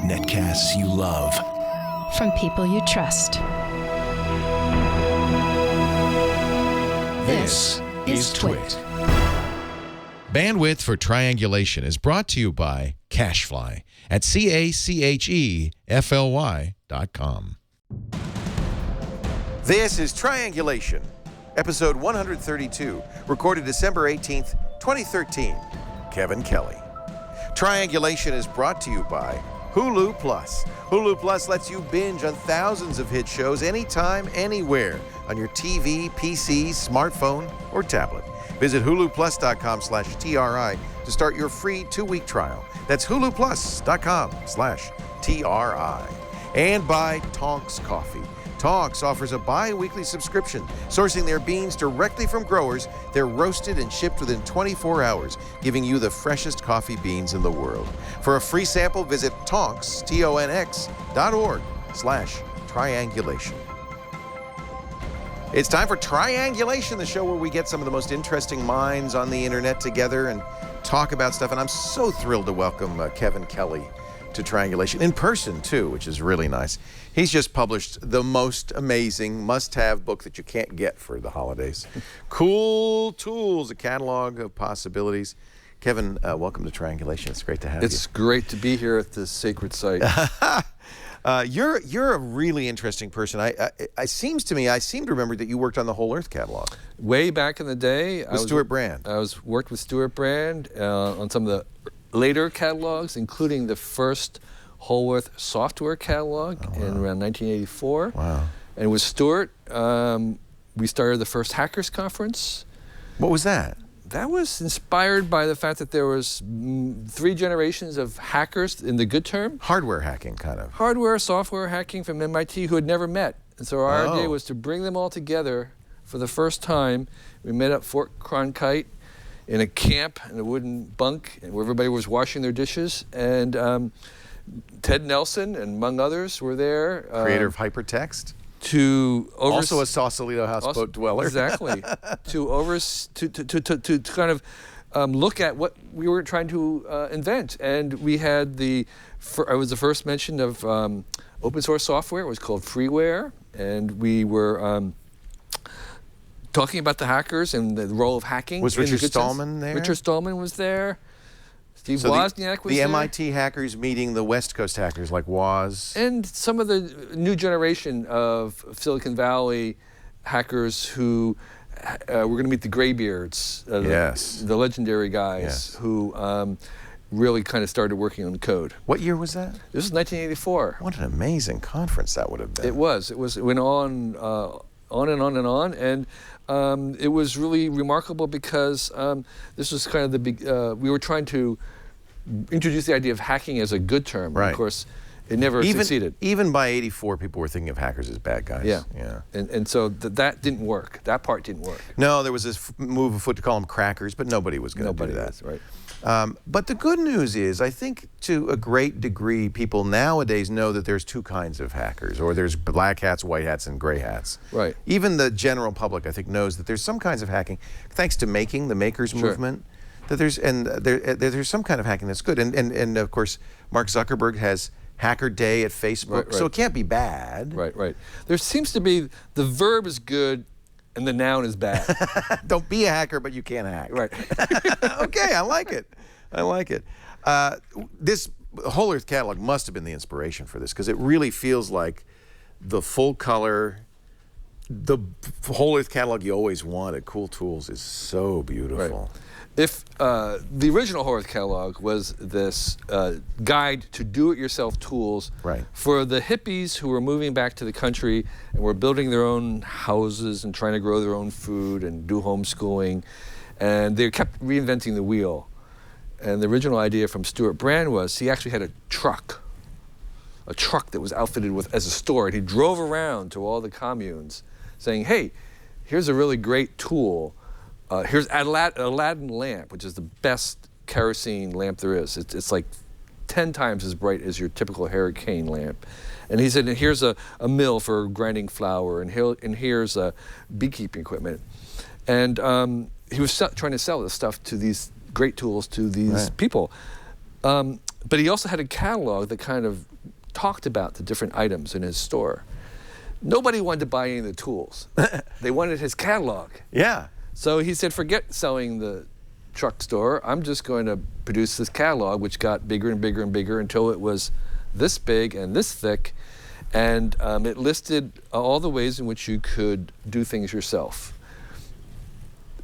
Netcasts you love. From people you trust. This is Twit. Bandwidth for Triangulation is brought to you by Cashfly at CACHEFLY.com. This is Triangulation, episode 132, recorded December 18th, 2013. Kevin Kelly. Triangulation is brought to you by Hulu Plus. Hulu Plus lets you binge on thousands of hit shows anytime, anywhere, on your TV, PC, smartphone, or tablet. Visit huluplus.com/TRI to start your free 2-week trial. That's huluplus.com/TRI. And by Tonks Coffee. Tonks offers a bi-weekly subscription, sourcing their beans directly from growers. They're roasted and shipped within 24 hours, giving you the freshest coffee beans in the world. For a free sample, visit tonks, TONX.org/triangulation. It's time for Triangulation, the show where we get some of the most interesting minds on the internet together and talk about stuff. And I'm so thrilled to welcome Kevin Kelly to Triangulation, in person too, which is really nice. He's just published the most amazing must-have book that you can't get for the holidays. Cool Tools, a Catalogue of Possibilities. Kevin, welcome to Triangulation. It's great to have you. It's great to be here at this sacred site. You're a really interesting person. I seem to remember that you worked on the Whole Earth catalog. Way back in the day. With Stuart Brand. I worked with Stuart Brand on some of the later catalogs, including the first Whole Earth software catalog in around 1984. Wow. And with Stuart, we started the first Hackers Conference. What was that? That was inspired by the fact that there was 3 generations of hackers, in the good term. Hardware hacking, kind of. Hardware, software hacking from MIT who had never met. And so our idea was to bring them all together for the first time. We met at Fort Cronkite in a camp, in a wooden bunk, where everybody was washing their dishes. And Ted Nelson, and among others, were there. Creator of Hypertext. Also a Sausalito houseboat dweller. Exactly. to kind of look at what we were trying to invent. And we had I was the first mention of open source software. It was called freeware. And we were talking about the hackers and the role of hacking. Was Richard Stallman there? Richard Stallman was there. Steve Wozniak was the there. MIT hackers meeting the West Coast hackers like Woz. And some of the new generation of Silicon Valley hackers who were going to meet the Graybeards, the legendary guys who really kind of started working on code. What year was that? This was 1984. What an amazing conference that would have been. It was. It went on and on and on. And it was really remarkable because this was kind of the big, we were trying to introduce the idea of hacking as a good term. Right. Of course, it never succeeded. Even by 84, people were thinking of hackers as bad guys. Yeah. Yeah. And so that didn't work. That part didn't work. No, there was this move afoot to call them crackers, but nobody was going to do that. Was, right. But the good news is, I think to a great degree, people nowadays know that there's 2 kinds of hackers, or there's black hats, white hats, and gray hats. Right. Even the general public, I think, knows that there's some kinds of hacking, thanks to making the makers movement, that there's some kind of hacking that's good. And of course, Mark Zuckerberg has Hacker Day at Facebook, so it can't be bad. Right. There seems to be, the verb is good, and the noun is bad. Don't be a hacker, but you can't hack. Right. Okay, I like it. This Whole Earth catalog must have been the inspiration for this, because it really feels like the full color, the Whole Earth catalog you always wanted. Cool Tools is so beautiful. Right. If the original Whole Earth catalog was this guide to do-it-yourself tools for the hippies who were moving back to the country and were building their own houses and trying to grow their own food and do homeschooling, and they kept reinventing the wheel. And the original idea from Stuart Brand was he actually had a truck that was outfitted as a store, and he drove around to all the communes saying, hey, here's a really great tool. Here's Aladdin lamp, which is the best kerosene lamp there is. It's like 10 times as bright as your typical hurricane lamp. And he said, and here's a mill for grinding flour, and here's beekeeping equipment. And he was trying to sell this stuff to these great tools to these people. But he also had a catalog that kind of talked about the different items in his store. Nobody wanted to buy any of the tools. They wanted his catalog. Yeah. So he said, forget selling the truck store. I'm just going to produce this catalog, which got bigger and bigger and bigger until it was this big and this thick. And it listed all the ways in which you could do things yourself.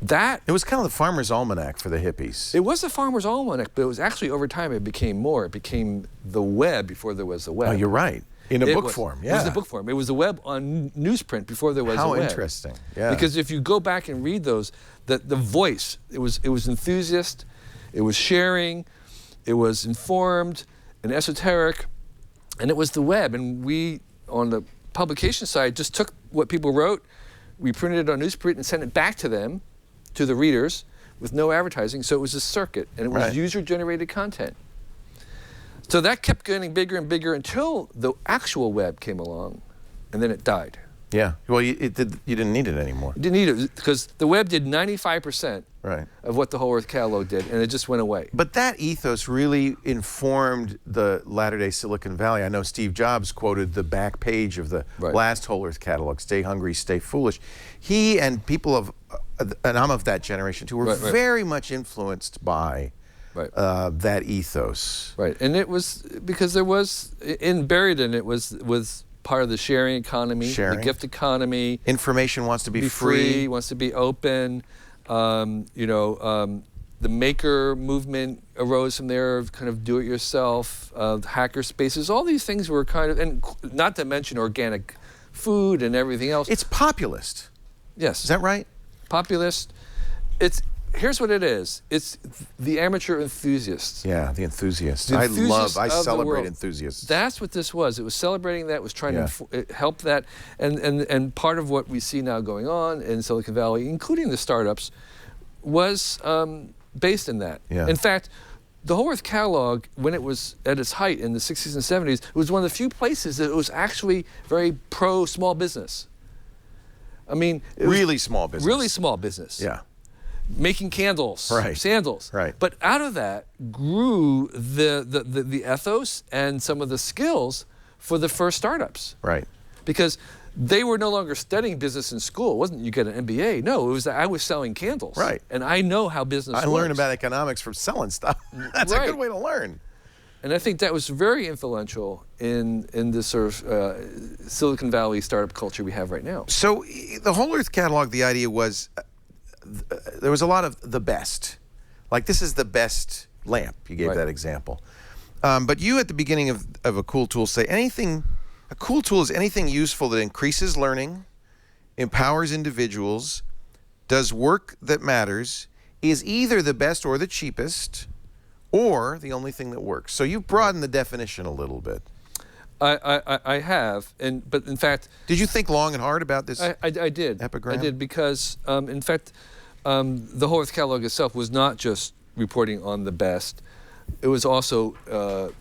It was kind of the farmer's almanac for the hippies. It was the farmer's almanac, but it was actually, over time, it became more. It became the web before there was the web. Oh, you're right. In a book form, yeah. It was the book form. It was the web on newsprint before there was the web. How interesting, yeah. Because if you go back and read those, the voice, it was enthusiast, it was sharing, it was informed and esoteric, and it was the web. And we, on the publication side, just took what people wrote, we printed it on newsprint and sent it back to them, to the readers, with no advertising. So it was a circuit, and it was user-generated content. So that kept getting bigger and bigger until the actual web came along, and then it died. Yeah. Well, you didn't need it anymore. You didn't need it because the web did 95% of what the Whole Earth Catalog did, and it just went away. But that ethos really informed the latter-day Silicon Valley. I know Steve Jobs quoted the back page of the last Whole Earth Catalog, "Stay hungry, stay foolish." He and people of, and I'm of that generation too, were very much influenced by that ethos. Right, and it was because there was, buried in it was part of the sharing economy, the gift economy. Information wants to be free, wants to be open. The maker movement arose from there, kind of do-it-yourself, hacker spaces. All these things were kind of, and not to mention organic food and everything else. It's populist. Yes. Is that right? Populist. Here's what it is. It's the amateur enthusiasts. Yeah, the enthusiasts. I celebrate enthusiasts. That's what this was. It was celebrating that. It was trying to help that. And part of what we see now going on in Silicon Valley, including the startups, was based in that. Yeah. In fact, the Whole Earth Catalog, when it was at its height in the 60s and 70s, it was one of the few places that it was actually very pro-small business. I mean, really small business. Really small business. Yeah. Making candles, sandals. Right. But out of that grew the ethos and some of the skills for the first startups. Right. Because they were no longer studying business in school. It wasn't you get an MBA. No, it was that I was selling candles. Right. And I know how business works. I learned about economics from selling stuff. That's a good way to learn. And I think that was very influential in this sort of Silicon Valley startup culture we have right now. So the Whole Earth Catalog, the idea was, there was a lot of the best. Like, this is the best lamp. You gave that example. But you, at the beginning of a cool tool, say a cool tool is anything useful that increases learning, empowers individuals, does work that matters, is either the best or the cheapest, or the only thing that works. So you've broadened the definition a little bit. I have, but in fact... Did you think long and hard about this I did. epigram? I did, because, in fact, the Whole Earth Catalog itself was not just reporting on the best. It was also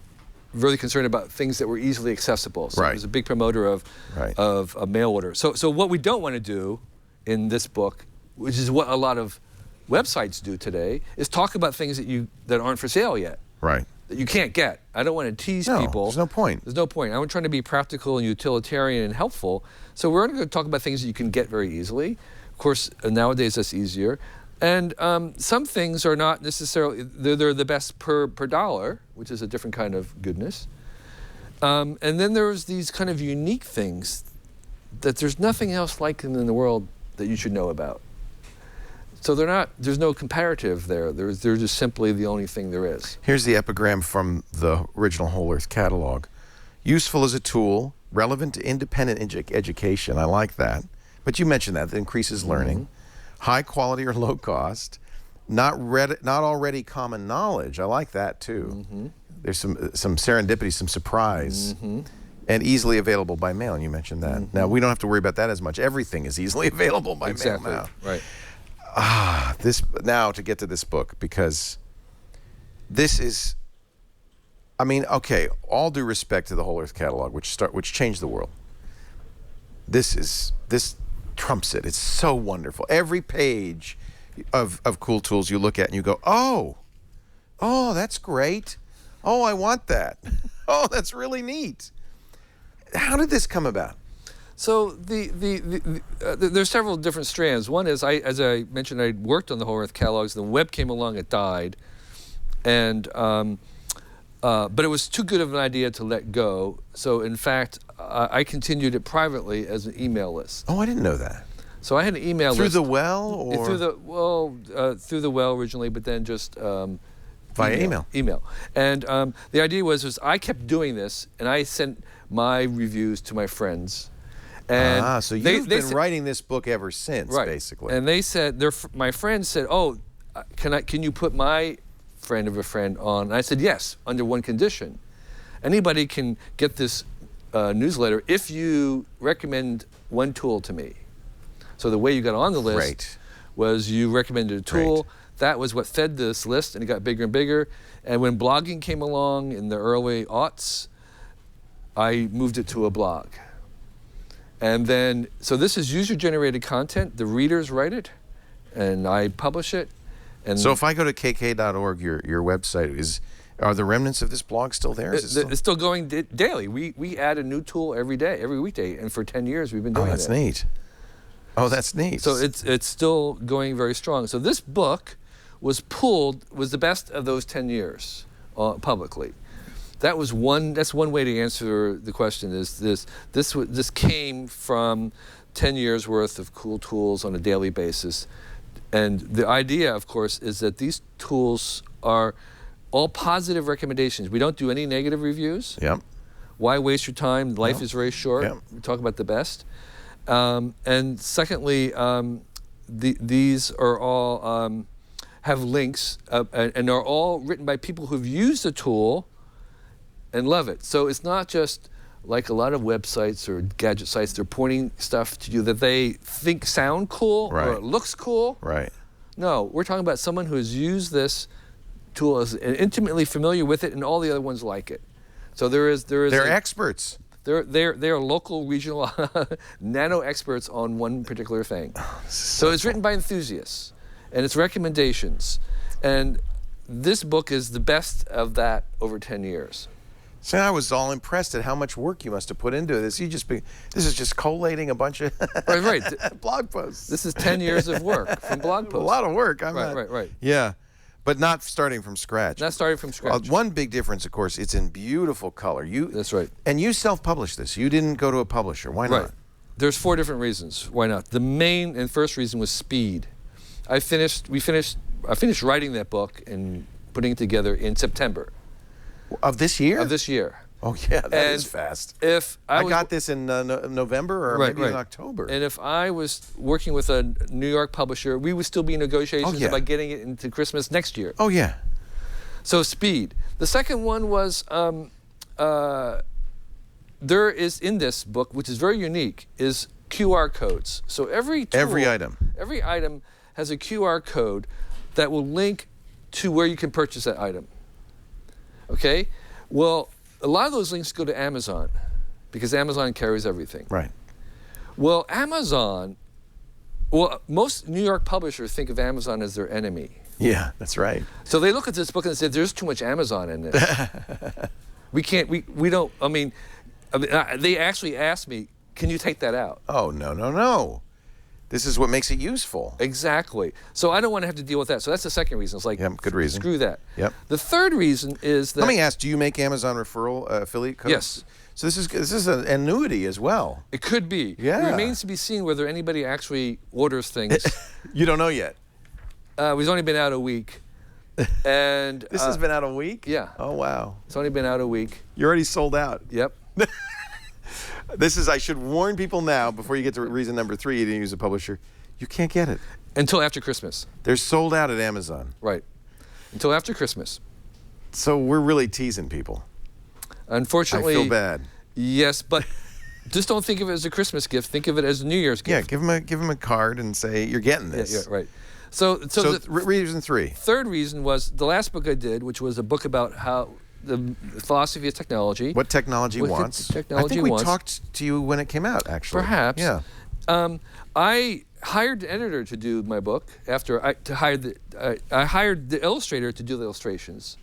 really concerned about things that were easily accessible. So it was a big promoter of mail order. So what we don't want to do in this book, which is what a lot of websites do today, is talk about things that aren't for sale yet. Right. That you can't get. I don't want to tease people. There's no point. There's no point. I'm trying to be practical and utilitarian and helpful. So we're going to talk about things that you can get very easily. Of course, nowadays that's easier. And some things are not necessarily, they're the best per dollar, which is a different kind of goodness. And then there's these kind of unique things that there's nothing else like them in the world that you should know about. So there's no comparative there. They're just simply the only thing there is. Here's the epigram from the original Whole Earth Catalog. Useful as a tool, relevant to independent education. I like that. But you mentioned that increases learning. High quality or low cost. Not already common knowledge. I like that too. There's some serendipity, some surprise. And easily available by mail, and you mentioned that. Now, we don't have to worry about that as much. Everything is easily available by mail now. Right. Now to get to this book, because this is, I mean, okay, all due respect to the Whole Earth Catalog, which changed the world. This trumps it. It's so wonderful. Every page of Cool Tools you look at and you go, oh, that's great. Oh, I want that. Oh, that's really neat. How did this come about? So there's several different strands. One is, as I mentioned, I worked on the whole Earth catalogs. The web came along, it died, and but it was too good of an idea to let go. So in fact, I continued it privately as an email list. Oh, I didn't know that. So I had an email list. Through the well, or through the well originally, but then just via email. Email, and the idea was I kept doing this, and I sent my reviews to my friends. And so you've been writing this book ever since, right. basically. And they said, my friends said, "Oh, can you put my friend of a friend on?" And I said, "Yes, under one condition. Anybody can get this newsletter if you recommend one tool to me." So the way you got on the list was you recommended a tool. Great. That was what fed this list, and it got bigger and bigger. And when blogging came along in the early aughts, I moved it to a blog. And then, so this is user-generated content. The readers write it, and I publish it. And so if I go to kk.org, your website, are the remnants of this blog still there? It's still going daily. We add a new tool every day, every weekday, and for 10 years we've been doing it. Oh, that's neat. Oh, that's neat. So it's still going very strong. So this book was the best of those 10 years publicly. That's one way to answer the question. Is this came from 10 years worth of cool tools on a daily basis, and the idea, of course, is that these tools are all positive recommendations. We don't do any negative reviews. Yep. Why waste your time? Life is very short. Yep. We talk about the best. And secondly, these are all have links and are all written by people who've used the tool and love it. So it's not just like a lot of websites or gadget sites, they're pointing stuff to you that they think sound cool or it looks cool. Right. No, we're talking about someone who has used this tool and intimately familiar with it, and all the other ones like it. So they're experts. They're local, regional, nano experts on one particular thing. So it's written by enthusiasts, and it's recommendations, and this book is the best of that over 10 years. So I was all impressed at how much work you must have put into this. This is just collating a bunch of blog posts. This is 10 years of work from blog posts. A lot of work. Right. Yeah, but not starting from scratch. Not starting from scratch. One big difference, of course, it's in beautiful color. That's right. And you self-published this. You didn't go to a publisher. Why not? Right. There's 4 different reasons why not. The main and first reason was speed. I finished writing that book and putting it together in September. Of this year? Of this year. Oh yeah, that is fast. If I got this in November or maybe in October. And if I was working with a New York publisher, we would still be in negotiations about getting it into Christmas next year. Oh yeah. So speed. The second one was there is in this book, which is very unique, is QR codes. So every item has a QR code that will link to where you can purchase that item. Okay? Well, a lot of those links go to Amazon because Amazon carries everything. Right. Well, most New York publishers think of Amazon as their enemy. Yeah, that's right. So they look at this book and say, there's too much Amazon in it. They actually asked me, can you take that out? Oh, no. This is what makes it useful. Exactly. So I don't want to have to deal with that. So that's the second reason. It's like, good reason. Screw that. Yep. The third reason is that... Let me ask, do you make Amazon referral affiliate codes? Yes. So this is an annuity as well. It could be. Yeah. It remains to be seen whether anybody actually orders things. You don't know yet? We've only been out a week. And this has been out a week? Yeah. Oh, wow. It's only been out a week. You're already sold out. Yep. I should warn people now, before you get to reason number 3, you didn't use a publisher. You can't get it. Until after Christmas. They're sold out at Amazon. Right. Until after Christmas. So we're really teasing people. Unfortunately. I feel bad. Yes, but just don't think of it as a Christmas gift. Think of it as a New Year's gift. Yeah, give them a card and say, you're getting this. Yeah, right. So reason 3. Third reason was the last book I did, which was a book about how the philosophy of technology. What technology wants. I think we talked to you when it came out, actually. Perhaps. Yeah. I hired an editor to do my book. I hired the illustrator to do the illustrations.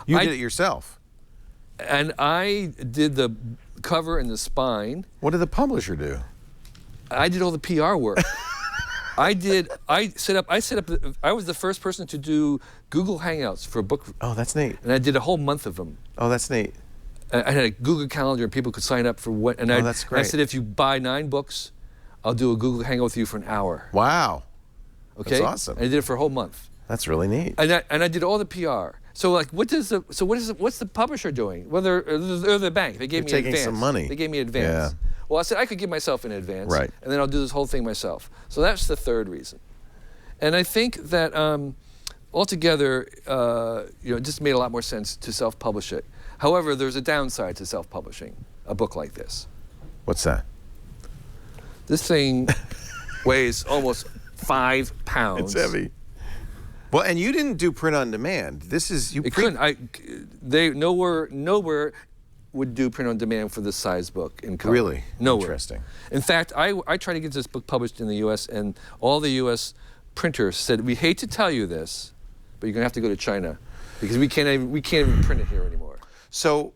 You did it yourself? And I did the cover and the spine. What did the publisher do? I did all the PR work. I was the first person to do Google Hangouts for a book. Oh, that's neat. And I did a whole month of them. Oh, that's neat. I had a Google Calendar and people could sign up for what. And that's great. I said, if you buy 9 books, I'll do a Google Hangout with you for an hour. Wow. Okay. That's awesome. And I did it for a whole month. That's really neat. And I did all the PR. So like, what's the publisher doing? Well, they're the bank. They gave me taking advance. some money. They gave me advance. Yeah. Well, I said I could give myself an advance, Right. and then I'll do this whole thing myself. So that's the third reason. And I think that altogether, it just made a lot more sense to self-publish it. However, there's a downside to self-publishing a book like this. What's that? This thing weighs almost 5 pounds. It's heavy. Well, and you didn't do print on demand. This is you. It couldn't. They nowhere would do print on demand for this size book in color. Really? Nowhere. Interesting. In fact, I tried to get this book published in the U.S. and all the U.S. printers said, "We hate to tell you this, but you're gonna have to go to China because we can't even print it here anymore." So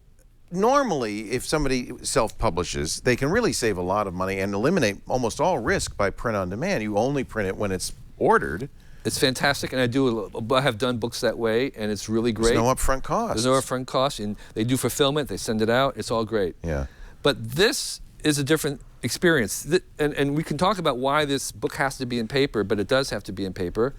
normally, if somebody self-publishes, they can really save a lot of money and eliminate almost all risk by print on demand. You only print it when it's ordered. It's fantastic, and I have done books that way, and it's really great. There's no upfront cost. There's no upfront cost, and they do fulfillment. They send it out. It's all great. Yeah. But this is a different experience, and we can talk about why this book has to be in paper, but it does have to be in paper.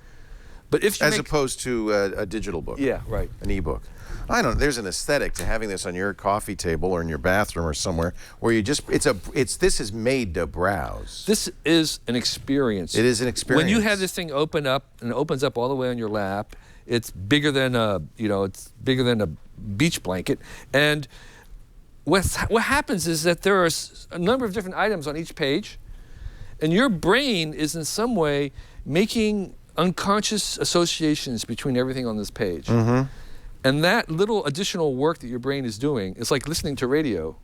But if you as opposed to a digital book. Yeah, right. An ebook. I don't know. There's an aesthetic to having this on your coffee table or in your bathroom or somewhere where you just this is made to browse. This is an experience. It is an experience. When you have this thing open up and it opens up all the way on your lap, it's bigger than a beach blanket. And what happens is that there are a number of different items on each page, and your brain is in some way making unconscious associations between everything on this page. Mm-hmm. And that little additional work that your brain is doing is like listening to radio.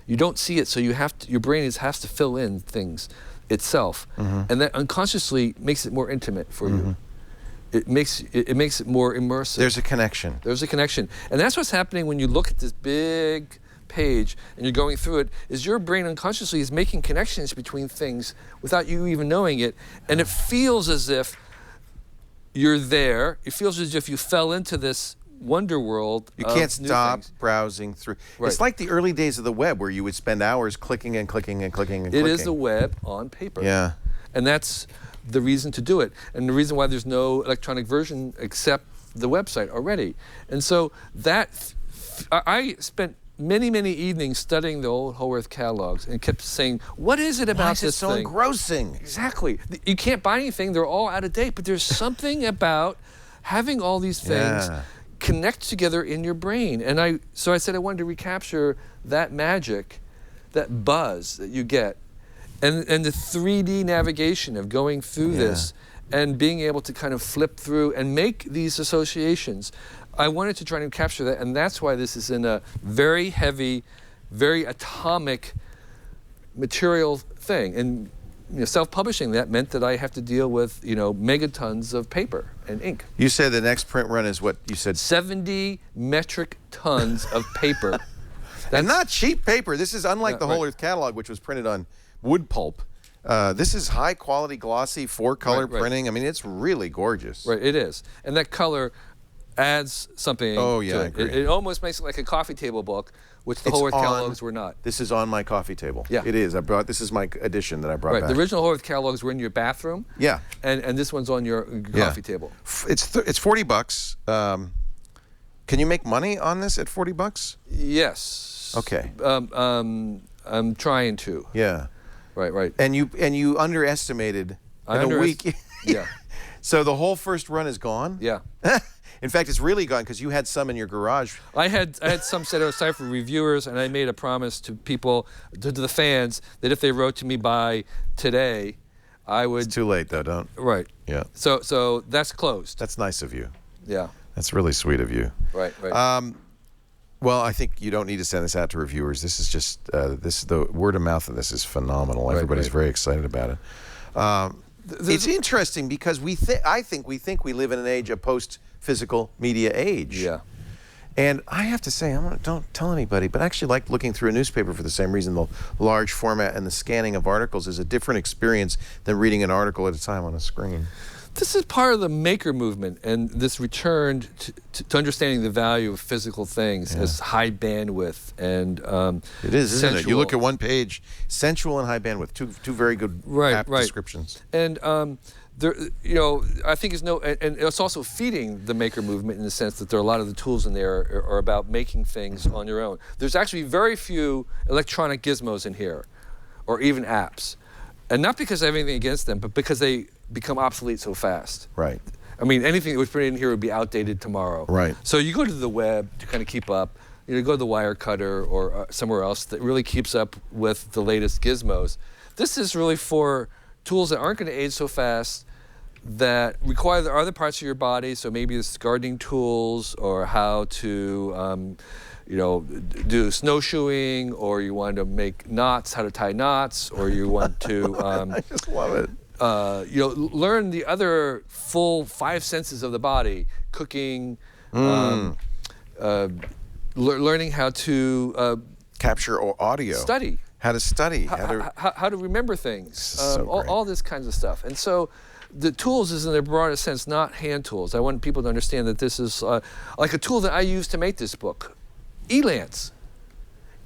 You don't see it, so your brain has to fill in things itself. Mm-hmm. And that unconsciously makes it more intimate for you. It makes it more immersive. There's a connection. There's a connection. And that's what's happening when you look at this big page and you're going through it, is your brain unconsciously is making connections between things without you even knowing it. And it feels as if you're there. It feels as if you fell into this wonder world. You can't stop browsing through. Right. It's like the early days of the web where you would spend hours clicking and clicking and clicking and clicking. It is the web on paper. Yeah. And that's the reason to do it. And the reason why there's no electronic version except the website already. And so I spent many, many evenings studying the old Haworth catalogs and kept saying, what is it about this thing? Why is it so engrossing? Exactly. You can't buy anything. They're all out of date. But there's something about having all these things connect together in your brain. And so I said I wanted to recapture that magic, that buzz that you get, and the 3D navigation of going through this and being able to kind of flip through and make these associations. I wanted to try to capture that, and that's why this is in a very heavy, very atomic material thing. And self-publishing that meant that I have to deal with megatons of paper and ink. You said the next print run is what you said? 70 metric tons of paper. And not cheap paper. This is unlike the Whole Earth catalog, which was printed on wood pulp. This is high quality, glossy, 4-color printing. I mean, it's really gorgeous. Right, it is. And that color adds something to it. I agree. It almost makes it like a coffee table book, which the Whole Earth catalogs were not. This is on my coffee table. Yeah. It is. This is my edition that I brought back. The original Whole Earth catalogs were in your bathroom. Yeah. And this one's on your coffee table. It's $40. Can you make money on this at $40? Yes. Okay. I'm trying to. Yeah. Right. And you underestimated in a week. Yeah. So the whole first run is gone? Yeah. In fact, it's really gone because you had some in your garage. I had some set aside for reviewers, and I made a promise to people, to the fans, that if they wrote to me by today, I would. It's too late though, don't. Right. Yeah. So that's closed. That's nice of you. Yeah. That's really sweet of you. Right. Well, I think you don't need to send this out to reviewers. This is just the word of mouth of this is phenomenal. Everybody's very excited about it. It's interesting because I think we live in an age, a post-physical media age. Yeah. And I have to say, don't tell anybody, but I actually like looking through a newspaper for the same reason. The large format and the scanning of articles is a different experience than reading an article at a time on a screen. This is part of the maker movement and this return to understanding the value of physical things as high bandwidth and it is, isn't sensual. it? You look at one page, sensual and high bandwidth, two very good apt descriptions. And there, you know, I think and it's also feeding the maker movement in the sense that there are a lot of the tools in there are about making things on your own. There's actually very few electronic gizmos in here, or even apps, and not because I have anything against them, but because they become obsolete so fast. Right. I mean, anything that was put in here would be outdated tomorrow. Right. So you go to the web to kind of keep up. You go to the Wirecutter or somewhere else that really keeps up with the latest gizmos. This is really for tools that aren't going to age so fast, that require the other parts of your body. So maybe it's gardening tools, or how to, you know, do snowshoeing, or you want to make knots, how to tie knots, or you want to. I just love it. You know, learn the other full 5 senses of the body: cooking, learning how to capture audio, study, how to study, how to remember things, so all this kinds of stuff. And so, the tools is in their broadest sense, not hand tools. I want people to understand that this is like a tool that I use to make this book, Elance.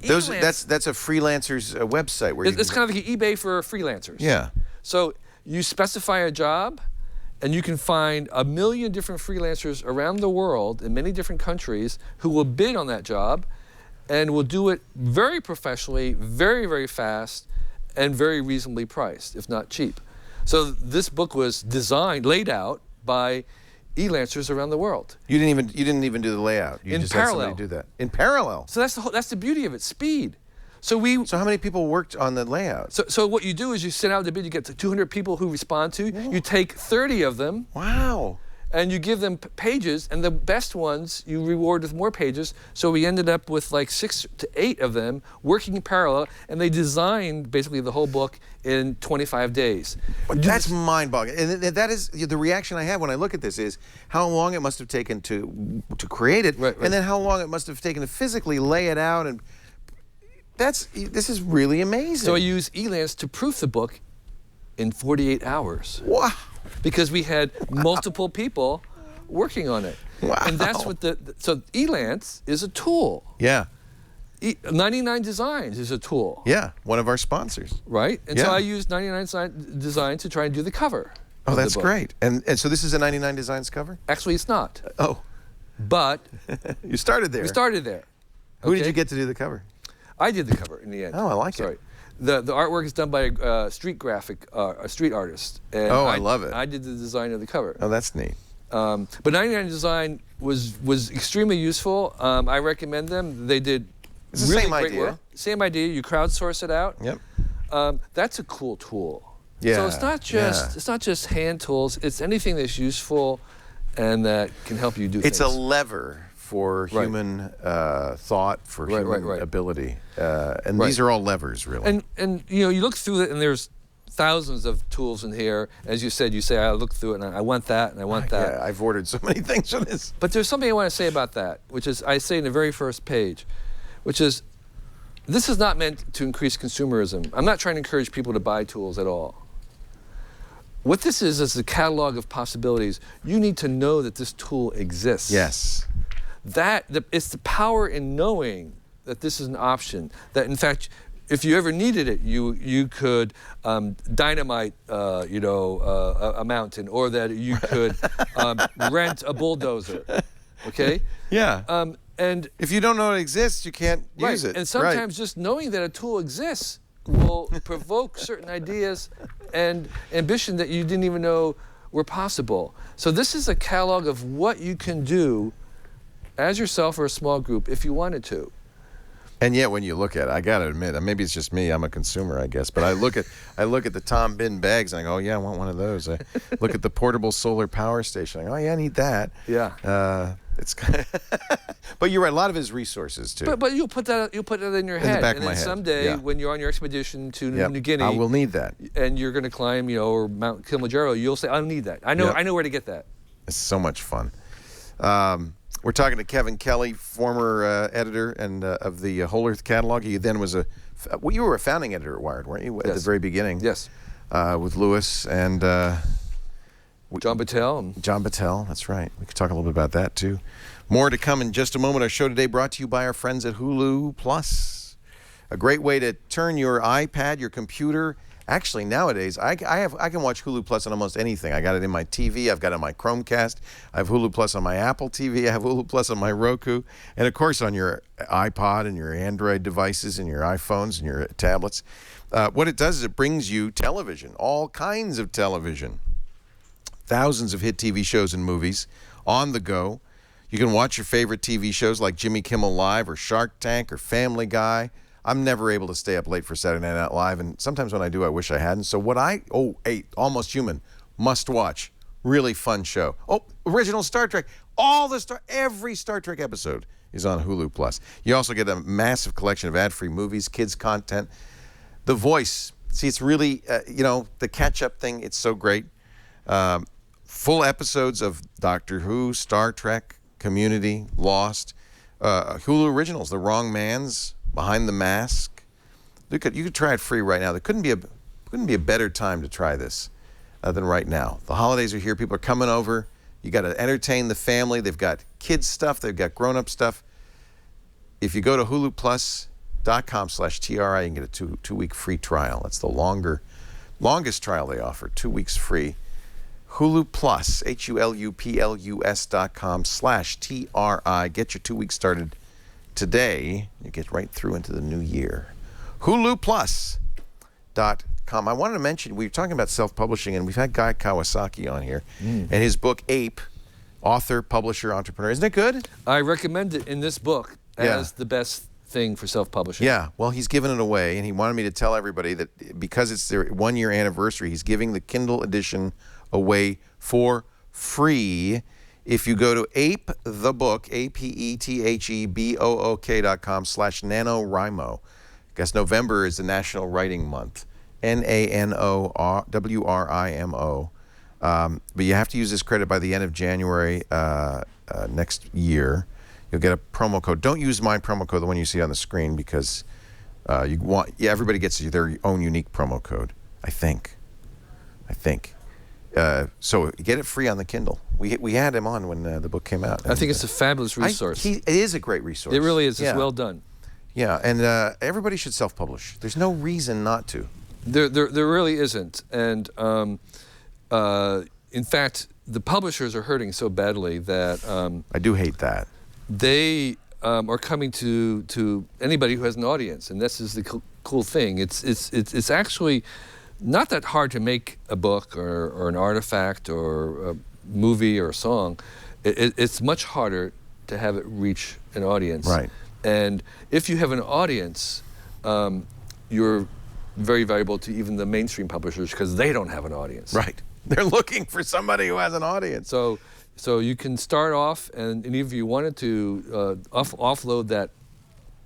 That's a freelancer's website where it's kind of like eBay for freelancers. Yeah. So you specify a job, and you can find 1 million different freelancers around the world in many different countries who will bid on that job, and will do it very professionally, very, very fast, and very reasonably priced, if not cheap. So this book was designed, laid out by Elancers around the world. You didn't even do the layout. You just had somebody do that in parallel. So that's the beauty of it, speed. So how many people worked on the layout? So what you do is you send out the bid. You get to 200 people who respond to. You take 30 of them. Wow. And you give them pages, and the best ones you reward with more pages. So we ended up with like 6 to 8 of them working in parallel, and they designed basically the whole book in 25 days. That's mind-boggling, and that is the reaction I have when I look at this: is how long it must have taken to create it, and then how long it must have taken to physically lay it out. And this is really amazing. So I use Elance to proof the book in 48 hours. Wow. Because we had multiple people working on it. Wow. And that's what so Elance is a tool. Yeah. 99 Designs is a tool. Yeah, one of our sponsors. Right? And so I used 99 Design to try and do the cover. Oh, that's great. And so this is a 99 Designs cover? Actually, it's not. Oh. But you started there. We started there. Who did you get to do the cover? I did the cover in the end. Oh, I like it. The artwork is done by a street artist. And I love it. I did the design of the cover. Oh, that's neat. But 99 Design was extremely useful. I recommend them. They did it's the really same great idea. work. Same idea. You crowdsource it out. Yep. That's a cool tool. Yeah. So it's not just hand tools. It's anything that's useful and that can help you do things. It's a lever for human thought, for human ability, and these are all levers, really. And you know, you look through it, and there's thousands of tools in here. As you said, you say, I look through it, and I want that, and I want that. Yeah, I've ordered so many things for this. But there's something I want to say about that, which is I say in the very first page, which is this is not meant to increase consumerism. I'm not trying to encourage people to buy tools at all. What this is a catalog of possibilities. You need to know that this tool exists. Yes. It's the power in knowing that this is an option. That in fact, if you ever needed it, you could dynamite, a mountain, or that you could rent a bulldozer. Okay. Yeah. And if you don't know it exists, you can't use it. And sometimes just knowing that a tool exists will provoke certain ideas and ambition that you didn't even know were possible. So this is a catalog of what you can do as yourself or a small group if you wanted to. And yet, when you look at it, I gotta admit, maybe it's just me. I'm a consumer, I guess. But I look at the Tom Bin bags, and I go, oh yeah, I want one of those. I look at the portable solar power station. I go, oh yeah, I need that. Yeah. It's kind of but you're right. A lot of it is resources too. But you'll put that in your head. In the back of my head. Someday, when you're on your expedition to New Guinea, I will need that. And you're going to climb, or Mount Kilimanjaro, you'll say, I don't need that. I know where to get that. It's so much fun. We're talking to Kevin Kelly, former editor and of the Whole Earth Catalog. He then was you were a founding editor at Wired, weren't you, at the very beginning? Yes. With Lewis and John Battelle. John Battelle, that's right. We could talk a little bit about that too. More to come in just a moment. Our show today brought to you by our friends at Hulu Plus. A great way to turn your iPad, your computer. Actually, nowadays, I can watch Hulu Plus on almost anything. I got it in my TV. I've got it on my Chromecast. I have Hulu Plus on my Apple TV. I have Hulu Plus on my Roku. And, of course, on your iPod and your Android devices and your iPhones and your tablets. What it does is it brings you television, all kinds of television. Thousands of hit TV shows and movies on the go. You can watch your favorite TV shows like Jimmy Kimmel Live or Shark Tank or Family Guy. I'm never able to stay up late for Saturday Night Live, and sometimes when I do, I wish I hadn't. So Almost Human, must watch, really fun show. Oh, original Star Trek, every Star Trek episode is on Hulu Plus. You also get a massive collection of ad-free movies, kids content. The Voice, see, it's really, the catch-up thing, it's so great. Full episodes of Doctor Who, Star Trek, Community, Lost, Hulu originals, The Wrong Man's, Behind the Mask. You could try it free right now. There couldn't be a better time to try this than right now. The holidays are here. People are coming over. You got to entertain the family. They've got kids stuff. They've got grown-up stuff. If you go to huluplus.com/TRI, you can get a two-week free trial. That's the longest trial they offer. 2 weeks free. Hulu Plus, HULUPLUS.com/TRI. Get your 2 weeks started today. You get right through into the new year. HuluPlus.com. I wanted to mention, we were talking about self-publishing, and we've had Guy Kawasaki on here, and his book, Ape, author, publisher, entrepreneur. Isn't it good? I recommend it in this book as the best thing for self-publishing. Yeah, well, he's given it away, and he wanted me to tell everybody that because it's their 1-year anniversary, he's giving the Kindle edition away for free. If you go to apethebook, apethebook.com/NaNoWriMo. I guess November is the National Writing Month. NaNoWriMo. But you have to use this credit by the end of January next year. You'll get a promo code. Don't use my promo code, the one you see on the screen, because everybody gets their own unique promo code, I think. So get it free on the Kindle. We had him on when the book came out. I think it's a fabulous resource. It is a great resource. It really is. It's well done. Yeah, and everybody should self-publish. There's no reason not to. There really isn't. And in fact, the publishers are hurting so badly that I do hate that. They are coming to anybody who has an audience, and this is the cool thing. It's actually not that hard to make a book or an artifact or a movie or a song. It's much harder to have it reach an audience. Right. And if you have an audience, you're very valuable to even the mainstream publishers because they don't have an audience. Right. They're looking for somebody who has an audience. So you can start off, and if you wanted to offload that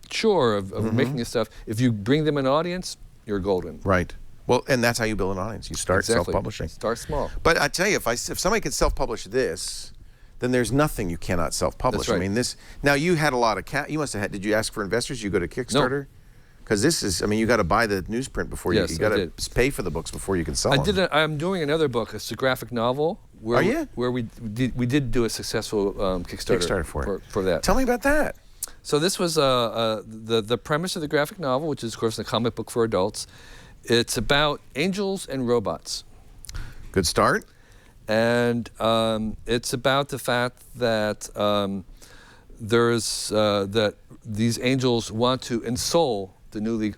chore of making this stuff, if you bring them an audience, you're golden. Right. Well, and that's how you build an audience. You start self-publishing. Start small. But I tell you, if somebody could self-publish this, then there's nothing you cannot self-publish. That's right. I mean, now you had a lot of you must have had. Did you ask for investors? You go to Kickstarter? Because this is, you got to buy the newsprint before you got to pay for the books before you can sell them. I'm doing another book. It's a graphic novel. Where we did do a successful Kickstarter for that. Tell me about that. So this was the premise of the graphic novel, which is of course a comic book for adults. It's about angels and robots. Good start. And it's about the fact that that these angels want to ensoul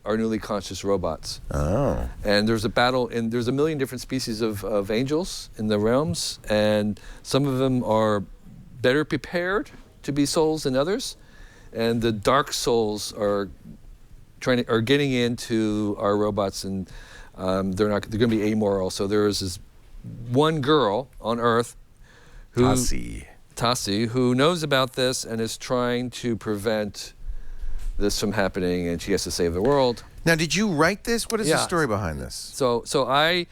our newly conscious robots. Oh. And there's a battle, and there's a million different species of angels in the realms, and some of them are better prepared to be souls than others, and the dark souls are getting into our robots, and they're going to be amoral. So there is this one girl on Earth, Tassi, who knows about this and is trying to prevent this from happening, and she has to save the world. Now, did you write this? What is the story behind this? So I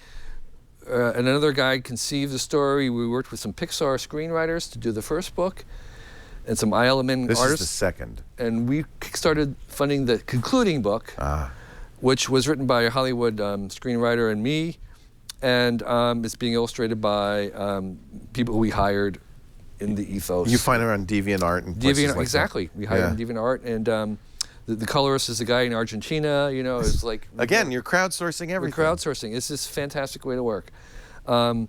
and another guy conceived the story. We worked with some Pixar screenwriters to do the first book, and some ILM This artists. is the second. And we kickstarted funding the concluding book, which was written by a Hollywood screenwriter and me, and it's being illustrated by people who we hired in the ethos. You find it on DeviantArt and places like exactly. that. We hired in DeviantArt, and the colorist is a guy in Argentina. You know, it's like again, you're crowdsourcing everything. We're crowdsourcing. It's this fantastic way to work, and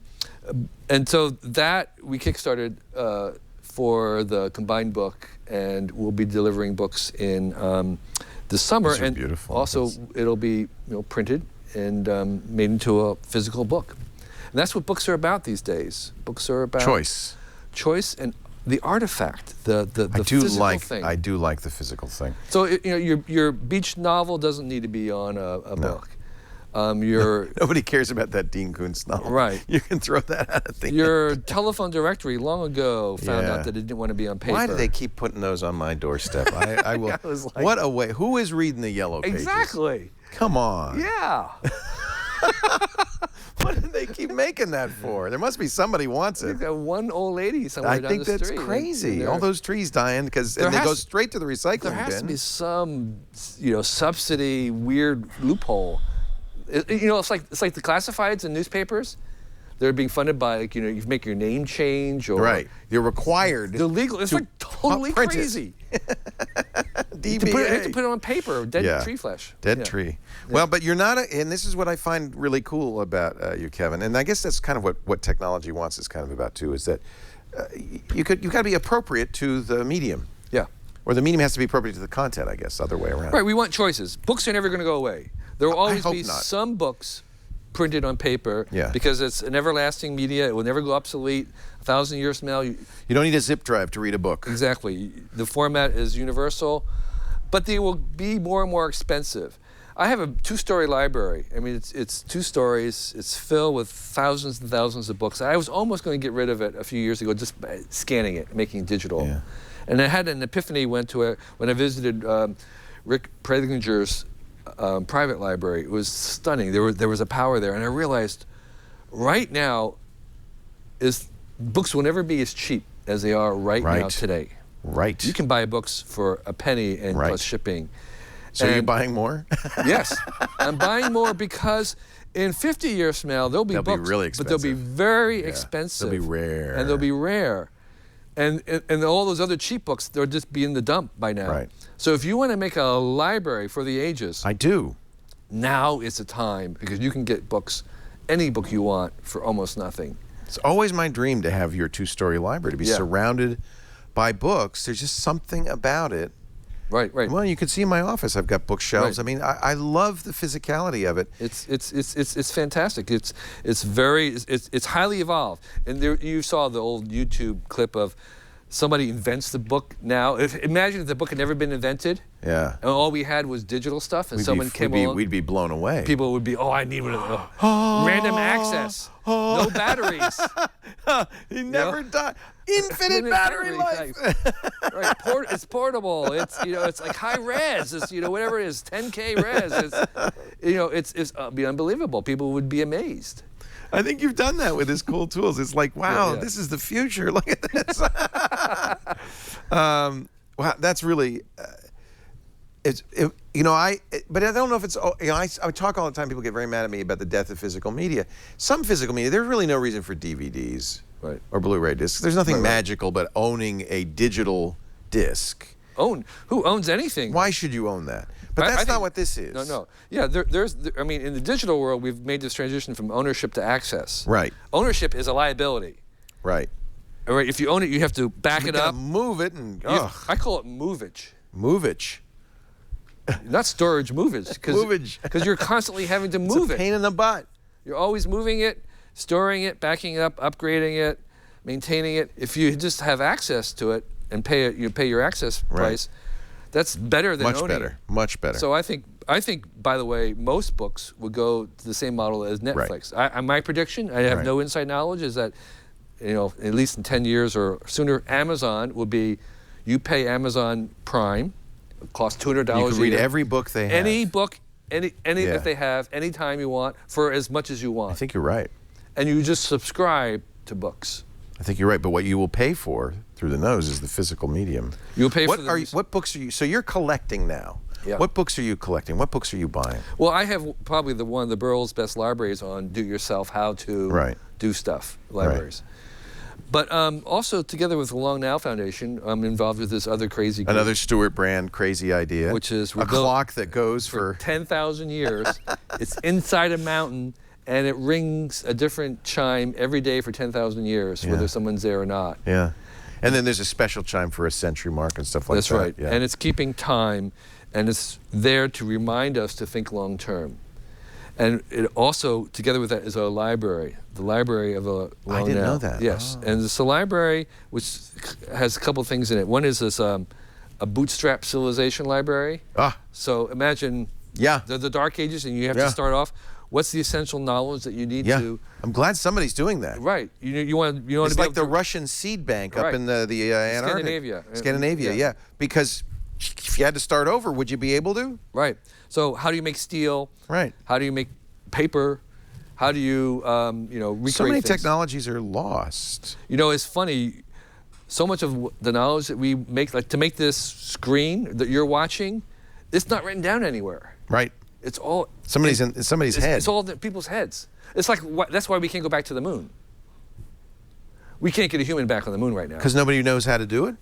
so that we kickstarted for the combined book, and we'll be delivering books in this summer. These are and beautiful. Also, it'll be printed and made into a physical book. And that's what books are about these days. Books are about choice and the artifact, the physical thing. I do like the physical thing. So your beach novel doesn't need to be on a book. Nobody cares about that Dean Koontz novel. Right. You can throw that out of thing. Your telephone directory long ago found out that it didn't want to be on paper. Why do they keep putting those on my doorstep? I will. Like, what a way. Who is reading the yellow pages? Exactly. Come on. Yeah. What do they keep making that for? There must be somebody who wants it. Got one old lady somewhere down the street. I think that's crazy. All those trees dying because they go straight to the recycling bin. There has to be some, subsidy weird loophole. It's like the classifieds in newspapers. They're being funded by, you make your name change or right. You're required. They're legal. It's like totally crazy. DBA. You have to put it on paper. Dead tree flesh. Dead tree. Yeah. Well, but you're not, and this is what I find really cool about you, Kevin. And I guess that's kind of what technology wants is kind of about too. Is that you've got to be appropriate to the medium. Yeah. Or the medium has to be appropriate to the content. I guess other way around. Right. We want choices. Books are never going to go away. There will always be some books printed on paper because it's an everlasting media. It will never go obsolete. 1,000 years from now, you don't need a zip drive to read a book. Exactly. The format is universal, but they will be more and more expensive. I have a 2-story library. I mean, it's 2 stories. It's filled with thousands and thousands of books. I was almost going to get rid of it a few years ago, just by scanning it, making it digital. Yeah. And I had an epiphany when I visited Rick Predinger's private library. It was stunning. There was a power there, and I realized right now books will never be as cheap as they are right now today. Right. You can buy books for a penny and plus shipping. So you're buying more? Yes, I'm buying more because in 50 years from now they'll be books, be really expensive. but they'll be very expensive. They'll be rare. And they'll be rare. And all those other cheap books, they'll just be in the dump by now. Right. So if you want to make a library for the ages, I do. Now is the time because you can get books, any book you want, for almost nothing. It's always my dream to have your 2-story library, to be surrounded by books. There's just something about it. Right. Well, you can see in my office, I've got bookshelves. Right. I mean, I love the physicality of it. It's fantastic. It's highly evolved. And you saw the old YouTube clip of somebody invents the book now. Imagine if the book had never been invented. Yeah. And all we had was digital stuff, and someone came along. We'd be blown away. People would be, I need one of those. Random access. No batteries. He never died. Infinite battery life. Right. It's portable. It's like high res. It's whatever it is, 10K res. It's be unbelievable. People would be amazed. I think you've done that with his cool tools. It's like, wow, this is the future. Look at this. Wow, that's really. But I don't know if it's. I talk all the time. People get very mad at me about the death of physical media. Some physical media, there's really no reason for DVDs or Blu-ray discs. There's nothing magical but owning a digital disc. Who owns anything? Why should you own that? But that's not what this is. No. Yeah, I mean, in the digital world, we've made this transition from ownership to access. Right. Ownership is a liability. Right. All right. If you own it, you have to back it up. Move it and. I call it movage. Movage. Not storage, movage. Because you're constantly having to move it. It's a pain in the butt. You're always moving it, storing it, backing it up, upgrading it, maintaining it. If you just have access to it and pay your access price, that's better than owning it. Much better. So I think, by the way, most books would go to the same model as Netflix. Right. My prediction, I have no inside knowledge, is that, at least in 10 years or sooner, Amazon will be, you pay Amazon Prime, it costs $200 a year. You can read every book they have. Any book, any that they have, anytime you want, for as much as you want. I think you're right. And you just subscribe to books. I think you're right, but what you will pay for through the nose is the physical medium. You'll pay for the... What books are you... So you're collecting now. Yeah. What books are you collecting? What books are you buying? Well, I have probably one of the world's best libraries on do-yourself, how to do stuff libraries. But also, together with the Long Now Foundation, I'm involved with this other crazy group. Another Stewart Brand crazy idea. Which is... a clock that goes for 10,000 years. It's inside a mountain, and it rings a different chime every day for 10,000 years, whether someone's there or not. Yeah. And then there's a special chime for a century mark and stuff like that. That's right. Yeah. And it's keeping time, and it's there to remind us to think long term. And it also, together with that, is our library, the Library of Long Now. I didn't know that. Yes, and it's a library which has a couple of things in it. One is this a bootstrap civilization library. So imagine the Dark Ages, and you have to start off. What's the essential knowledge that you need to? I'm glad somebody's doing that. Right. You want to It's be like the Russian seed bank up in the Antarctic. Scandinavia, yeah. Because if you had to start over, would you be able to? Right. So how do you make steel? Right. How do you make paper? How do you, recreate so many things? technologies are lost. You know, it's funny. So much of the knowledge that we make, like to make this screen that you're watching, it's not written down anywhere. Right. It's all somebody's head. It's all in people's heads. It's like that's why we can't go back to the moon. We can't get a human back on the moon right now. Because nobody knows how to do it?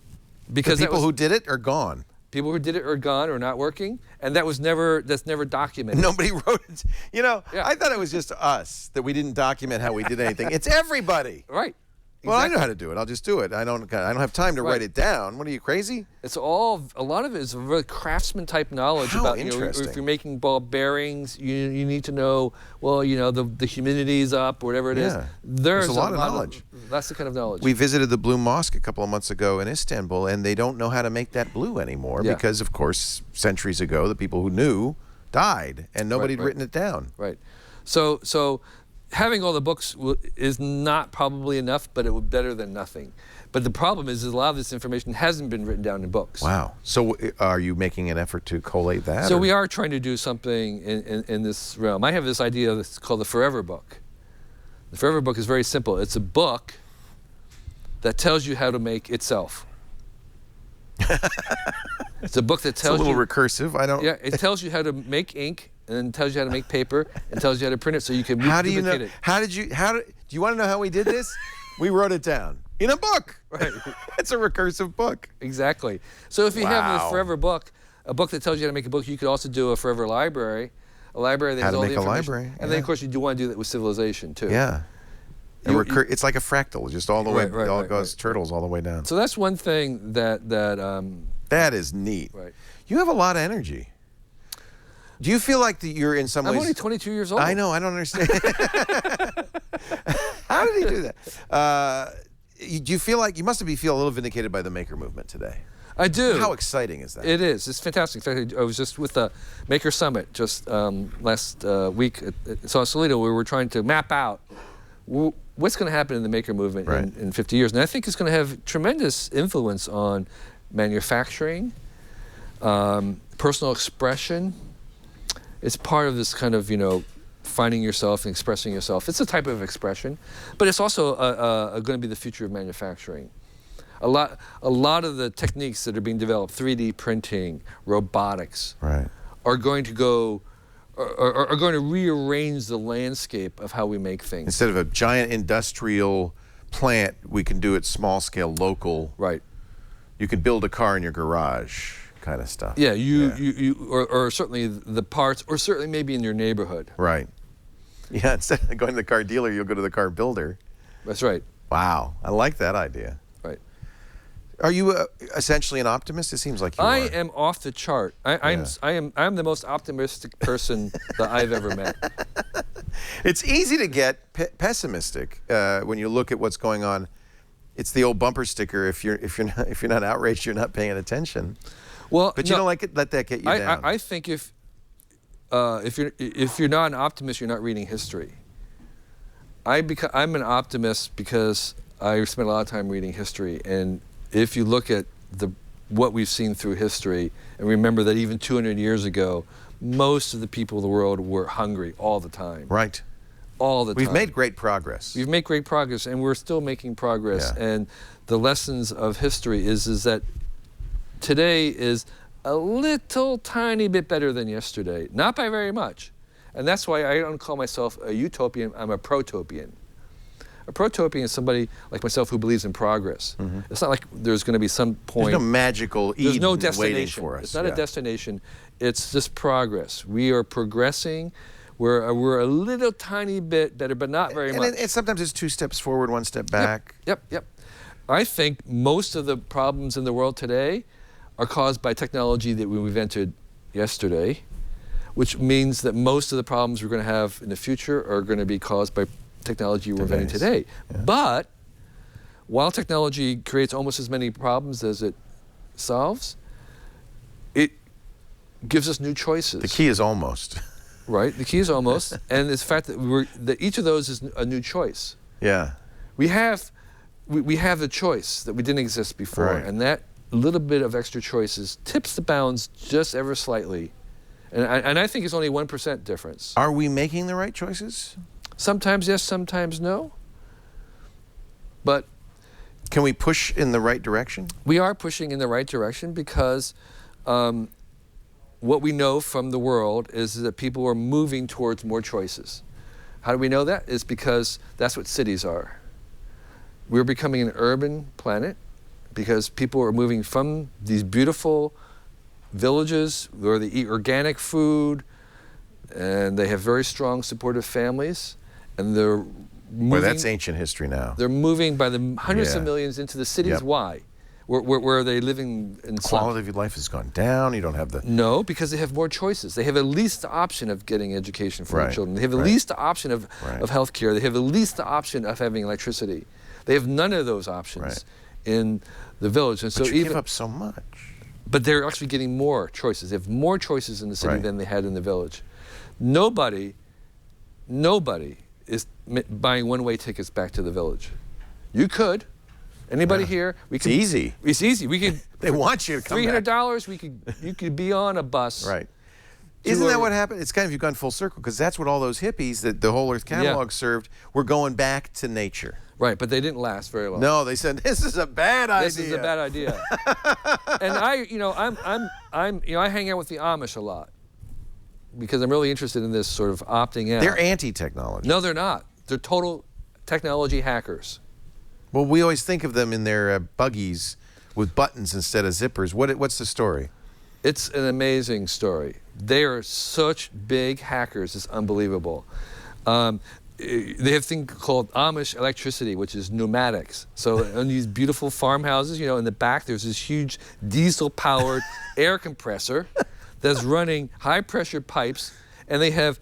Because the people who did it are gone. People who did it are gone or not working, and that's never documented. Nobody wrote it. You know, I thought it was just us that we didn't document how we did anything. It's everybody. Right. Well, I know how to do it. I'll just do it. I don't have time to write it down. What are you, crazy? It's a lot of it is really craftsman type knowledge about, interesting. If you're making ball bearings, you need to know, well, the humidity's up or whatever it is. There's a lot of knowledge. That's the kind of knowledge. We visited the Blue Mosque a couple of months ago in Istanbul, and they don't know how to make that blue anymore because, of course, centuries ago, the people who knew died, and nobody had written it down. Right. So having all the books is not probably enough, but it would be better than nothing. But the problem is a lot of this information hasn't been written down in books. Wow. So are you making an effort to collate that? So we are trying to do something in this realm. I have this idea that's called the Forever Book. The Forever Book is very simple. It's a book that tells you how to make itself. It's a book that tells you... It's a little recursive. I don't... Yeah, it tells you how to make ink, and then tells you how to make paper, and tells you how to print it so you can duplicate it. Do you want to know how we did this? We wrote it down in a book. Right. It's a recursive book. Exactly. So if you have a Forever Book, a book that tells you how to make a book, you could also do a Forever Library, a library that has all the information. How to make a library. And then, of course, you do want to do that with civilization, too. Yeah. It's like a fractal, just all the way, it goes turtles all the way down. So that's one thing that is neat. Right. You have a lot of energy. Do you feel like you're in some ways... I'm only 22 years old. I know, I don't understand. How did he do that? Do you feel like, you must feel a little vindicated by the maker movement today? I do. How exciting is that? It is. It's fantastic. In fact, I was just with the Maker Summit just last week at Sausalito, where we were trying to map out what's going to happen in the maker movement in 50 years. And I think it's going to have tremendous influence on manufacturing, personal expression. It's part of this kind of, finding yourself and expressing yourself. It's a type of expression, but it's also going to be the future of manufacturing. A lot of the techniques that are being developed, 3D printing, robotics, are going to are going to rearrange the landscape of how we make things. Instead of a giant industrial plant, we can do it small scale, local. Right. You can build a car in your garage, kind of stuff. Yeah, or certainly the parts, or certainly maybe in your neighborhood. Right. Yeah, instead of going to the car dealer, you'll go to the car builder. That's right. Wow, I like that idea. Right. Are you essentially an optimist? It seems like you are. I am off the chart. I'm the most optimistic person that I've ever met. It's easy to get pessimistic when you look at what's going on. It's the old bumper sticker. If you're not outraged, you're not paying attention. Well, but you don't let that get you down. I think if you're not an optimist, you're not reading history. I'm an optimist because I spent a lot of time reading history, and if you look at what we've seen through history, and remember that even 200 years ago, most of the people of the world were hungry all the time. Right. all the time. We've made great progress. We've made great progress, and we're still making progress. Yeah. And the lessons of history is that today is a little tiny bit better than yesterday, not by very much. And that's why I don't call myself a utopian, I'm a protopian. A protopian is somebody like myself who believes in progress. It's not like there's going to be some point. There's no magical Eden There's no waiting destination. for us. It's not a destination. It's just progress. We are progressing. We're a little tiny bit better, but not very much. And sometimes it's 2 steps forward, 1 step back. Yep. I think most of the problems in the world today are caused by technology that we invented yesterday, which means that most of the problems we're going to have in the future are going to be caused by technology we're inventing today. Yeah. But while technology creates almost as many problems as it solves, it gives us new choices. The key is almost. Right, the key is almost, and it's the fact that each of those is a new choice. Yeah. We have a choice that we didn't exist before, Right. and that little bit of extra choices tips the bounds just ever slightly. And I think it's only 1% difference. Are we making the right choices? Sometimes yes, sometimes no. But can we push in the right direction? We are pushing in the right direction because what we know from the world is that people are moving towards more choices. How do we know that? It's because that's what cities are. We're becoming an urban planet because people are moving from these beautiful villages where they eat organic food and they have very strong supportive families, and they're moving. Well, that's ancient history now. They're moving by the hundreds of millions into the cities. Yep. Why? Where are they living in Quality of life has gone down. You don't have the... No, because they have more choices. They have at least the option of getting education for their children. They have at Right. least the option of health care. They have at least the option of having electricity. They have none of those options in the village. And But so you give up so much. But they're actually getting more choices. They have more choices in the city than they had in the village. Nobody is buying one-way tickets back to the village. You could. Anybody here? We could. It's easy. It's easy. We could. They want you to come back. $300. You could be on a bus. Right. Isn't that what happened? It's kind of, you've gone full circle, because that's what all those hippies that the Whole Earth Catalog served were going back to nature. Right, but they didn't last very long. No, they said this is a bad idea. This is a bad idea. And I hang out with the Amish a lot because I'm really interested in this sort of opting out. They're anti-technology. No, they're not. They're total technology hackers. Well, we always think of them in their buggies with buttons instead of zippers. What's the story? It's an amazing story. They are such big hackers, it's unbelievable. They have a thing called Amish electricity, which is pneumatics. So on these beautiful farmhouses, in the back, there's this huge diesel-powered air compressor that's running high-pressure pipes, and they have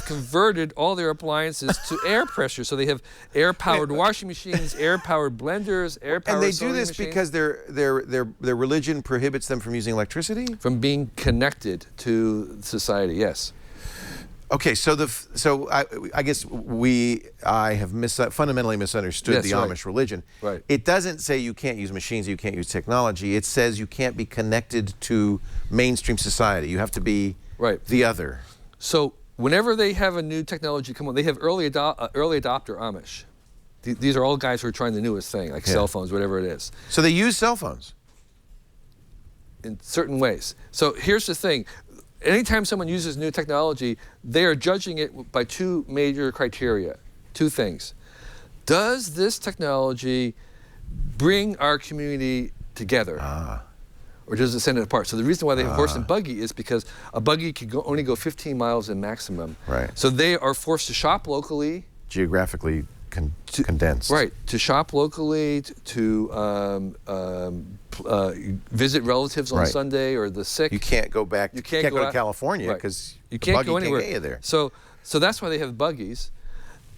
converted all their appliances to air pressure. So they have air-powered washing machines, air-powered blenders, air-powered And they do this machines. because their religion prohibits them from using electricity? From being connected to society, yes. Okay, so I guess I have fundamentally misunderstood the Amish religion. Right. It doesn't say you can't use machines, you can't use technology. It says you can't be connected to mainstream society. You have to be the other. So whenever they have a new technology come on, they have early adopter Amish. These are all guys who are trying the newest thing, like cell phones, whatever it is. So they use cell phones? In certain ways. So here's the thing. Anytime someone uses new technology, they are judging it by 2 major criteria, 2 things. Does this technology bring our community together? Or does it send it apart? So the reason why they have horse and buggy is because a buggy can only go 15 miles in maximum. Right. So they are forced to shop locally. Geographically condensed. Right, to shop locally, to visit relatives on Sunday or the sick. You can't go back. You can't go to California because you can't go anywhere. Can't get you there. So that's why they have buggies.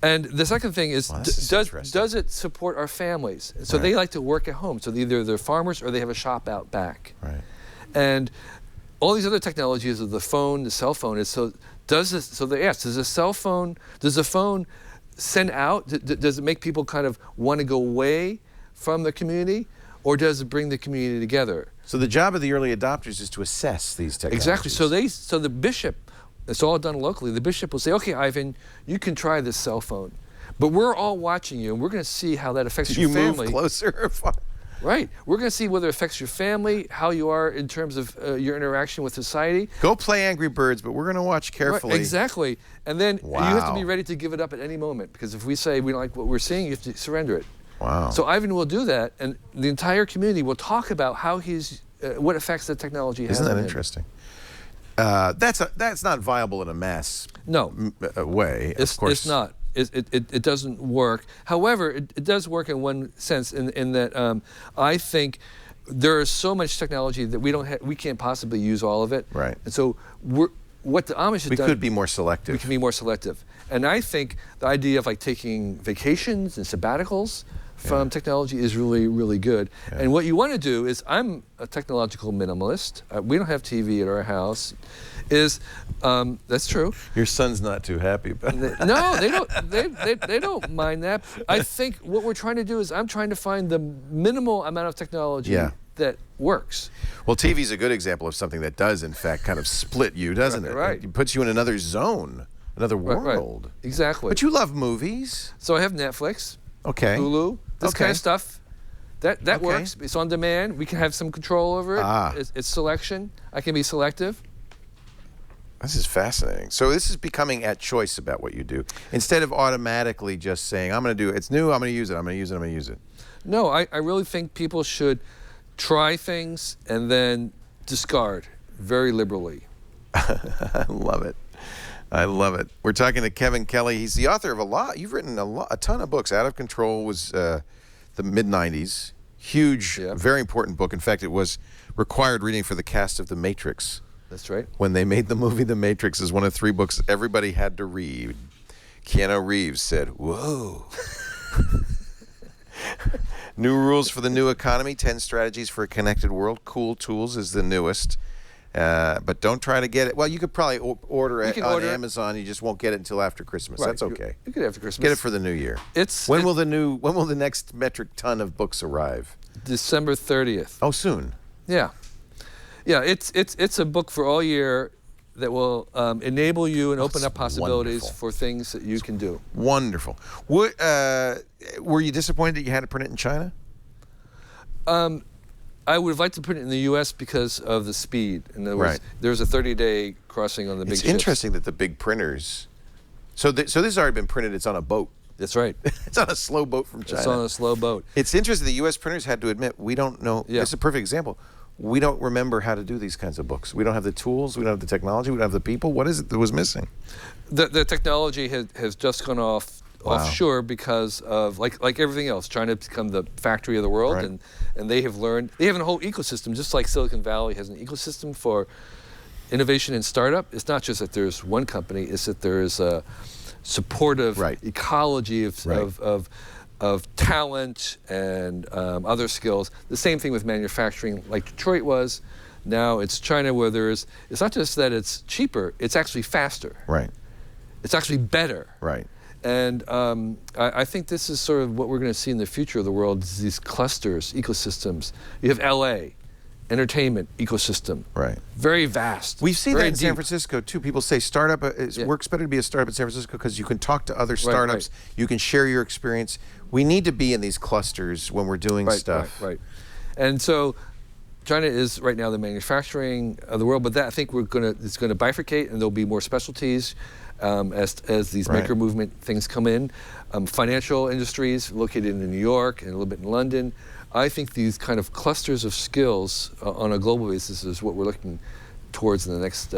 And the second thing is, does it support our families? So they like to work at home. So either they're farmers or they have a shop out back. Right. And all these other technologies of the phone, the cell phone, is does the phone send out? Does it make people kind of want to go away from the community, or does it bring the community together? So the job of the early adopters is to assess these technologies. Exactly. So the bishop It's all done locally. The bishop will say, okay, Ivan, you can try this cell phone, but we're all watching you, and we're going to see how that affects your family. You move closer. Right. We're going to see whether it affects your family, how you are in terms of your interaction with society. Go play Angry Birds, but we're going to watch carefully. Right, exactly. And then Wow. you have to be ready to give it up at any moment, because if we say we don't like what we're seeing, you have to surrender it. Wow. So Ivan will do that, and the entire community will talk about how what effects the technology has. Isn't that on him. interesting? That's not viable in a mass way. It's, of course, it's not. It doesn't work. However, it does work in one sense, in that I think there is so much technology that we can't possibly use all of it. Right. And so what the Amish have done. We could be more selective. We can be more selective. And I think the idea of like taking vacations and sabbaticals from technology is really, really good. Yeah. And what you want to do is, I'm a technological minimalist. We don't have TV at our house. That's true. Your son's not too happy about it. No, they don't. They don't mind that. I think what we're trying to do is, I'm trying to find the minimal amount of technology that works. Well, TV's a good example of something that does, in fact, kind of split you, doesn't it? Right. It puts you in another zone, another world. Right. Exactly. But you love movies. So I have Netflix. Okay. Hulu. This kind of stuff. That works. It's on demand. We can have some control over it. It's selection. I can be selective. This is fascinating. So this is becoming at choice about what you do, instead of automatically just saying, I'm going to do it. It's new, I'm going to use it, I'm going to use it, I'm going to use it. No, I really think people should try things and then discard very liberally. I love it. I love it. We're talking to Kevin Kelly. He's the author of a lot. You've written a ton of books. Out of Control was the mid-90s. Huge, very important book. In fact, it was required reading for the cast of The Matrix. That's right. When they made the movie The Matrix, is one of 3 books everybody had to read. Keanu Reeves said, whoa. New Rules for the New Economy, 10 Strategies for a Connected World. Cool Tools is the newest. But don't try to get it. Well, you could probably order it on Amazon. You just won't get it until after Christmas. Right. That's okay. You get it after Christmas. Get it for the new year. When will the next metric ton of books arrive? December 30th. Oh, soon. Yeah. Yeah, it's a book for all year that will enable you and open up possibilities for things that you can do. Wonderful. Were you disappointed that you had to print it in China? I would have liked to print it in the U.S. because of the speed. And there was a 30-day crossing on the big ships. It's interesting that the big printers. So this has already been printed. It's on a boat. That's right. It's on a slow boat from China. It's on a slow boat. It's interesting. The U.S. printers had to admit, we don't know. Yeah. This is a perfect example. We don't remember how to do these kinds of books. We don't have the tools. We don't have the technology. We don't have the people. What is it that was missing? The technology has just gone offshore because of, like everything else, China has become the factory of the world, and they have learned. They have a whole ecosystem, just like Silicon Valley has an ecosystem for innovation and startup. It's not just that there's one company; it's that there is a supportive ecology of talent and other skills. The same thing with manufacturing, like Detroit was. Now it's China, where it's not just that it's cheaper; it's actually faster. Right. It's actually better. Right. And I think this is sort of what we're going to see in the future of the world, is these clusters, ecosystems. You have LA, entertainment ecosystem. Right. Very vast. We've seen that in San Francisco, too. People say startup, it works better to be a startup in San Francisco because you can talk to other startups, you can share your experience. We need to be in these clusters when we're doing stuff. Right. And so China is right now the manufacturing of the world, but that I think it's going to bifurcate, and there'll be more specialties. As these maker movement things come in. Financial industries located in New York and a little bit in London. I think these kind of clusters of skills on a global basis is what we're looking towards in the next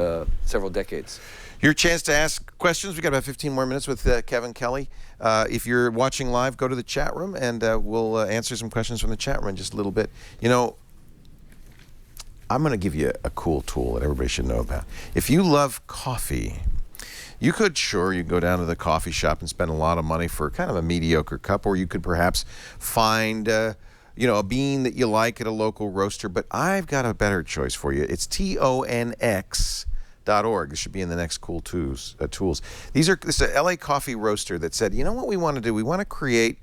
several decades. Your chance to ask questions. We've got about 15 more minutes with Kevin Kelly. If you're watching live, go to the chat room, and we'll answer some questions from the chat room in just a little bit. You know, I'm going to give you a cool tool that everybody should know about. If you love coffee, you could go down to the coffee shop and spend a lot of money for kind of a mediocre cup, or you could perhaps find a bean that you like at a local roaster. But I've got a better choice for you. It's tonx.org. This should be in the next cool tools. This is a LA coffee roaster that said, you know what we want to do? We want to create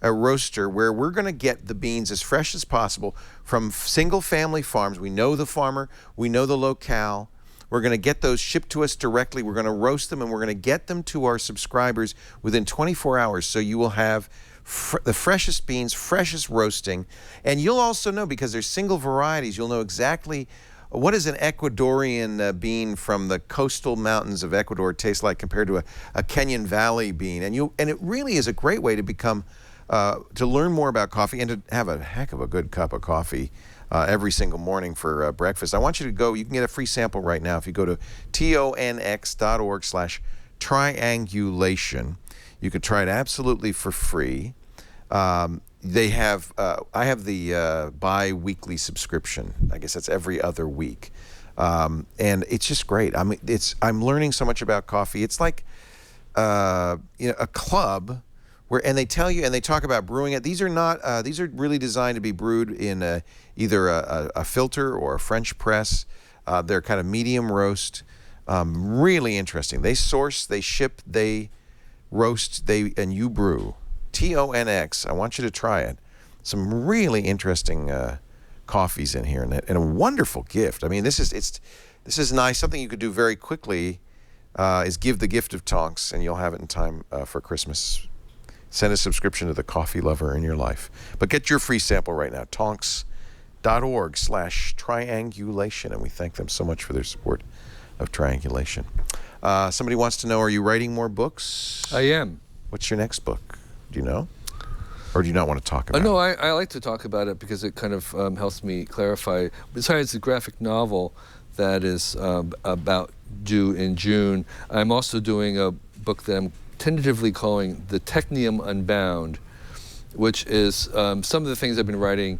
a roaster where we're going to get the beans as fresh as possible from single-family farms. We know the farmer. We know the locale. We're going to get those shipped to us directly. We're going to roast them, and we're going to get them to our subscribers within 24 hours. So you will have the freshest beans, freshest roasting. And you'll also know, because there's single varieties, you'll know exactly what does an Ecuadorian bean from the coastal mountains of Ecuador taste like compared to a Kenyan Valley bean. And it really is a great way to become, to learn more about coffee and to have a heck of a good cup of coffee every single morning for breakfast. I want you to go, you can get a free sample right now if you go to tonx.org/triangulation. You can try it absolutely for free. They have, I have the bi-weekly subscription. I guess that's every other week. And it's just great. I mean, I'm learning so much about coffee. It's like a club where, and they tell you, and they talk about brewing it. These are not, these are really designed to be brewed in either a filter or a French press. They're kind of medium roast. Really interesting. They source, they ship, they roast, and you brew. TONX. I want you to try it. Some really interesting coffees in here, and a wonderful gift. I mean, this is nice. Something you could do very quickly is give the gift of Tonks, and you'll have it in time for Christmas. Send a subscription to the coffee lover in your life. But get your free sample right now. Tonks.org/triangulation, and we thank them so much for their support of Triangulation. Somebody wants to know, are you writing more books? I am. What's your next book? Do you know? Or do you not want to talk about it? No, I like to talk about it because it kind of helps me clarify. Besides the graphic novel that is about due in June, I'm also doing a book that I'm tentatively calling The Technium Unbound, which is some of the things I've been writing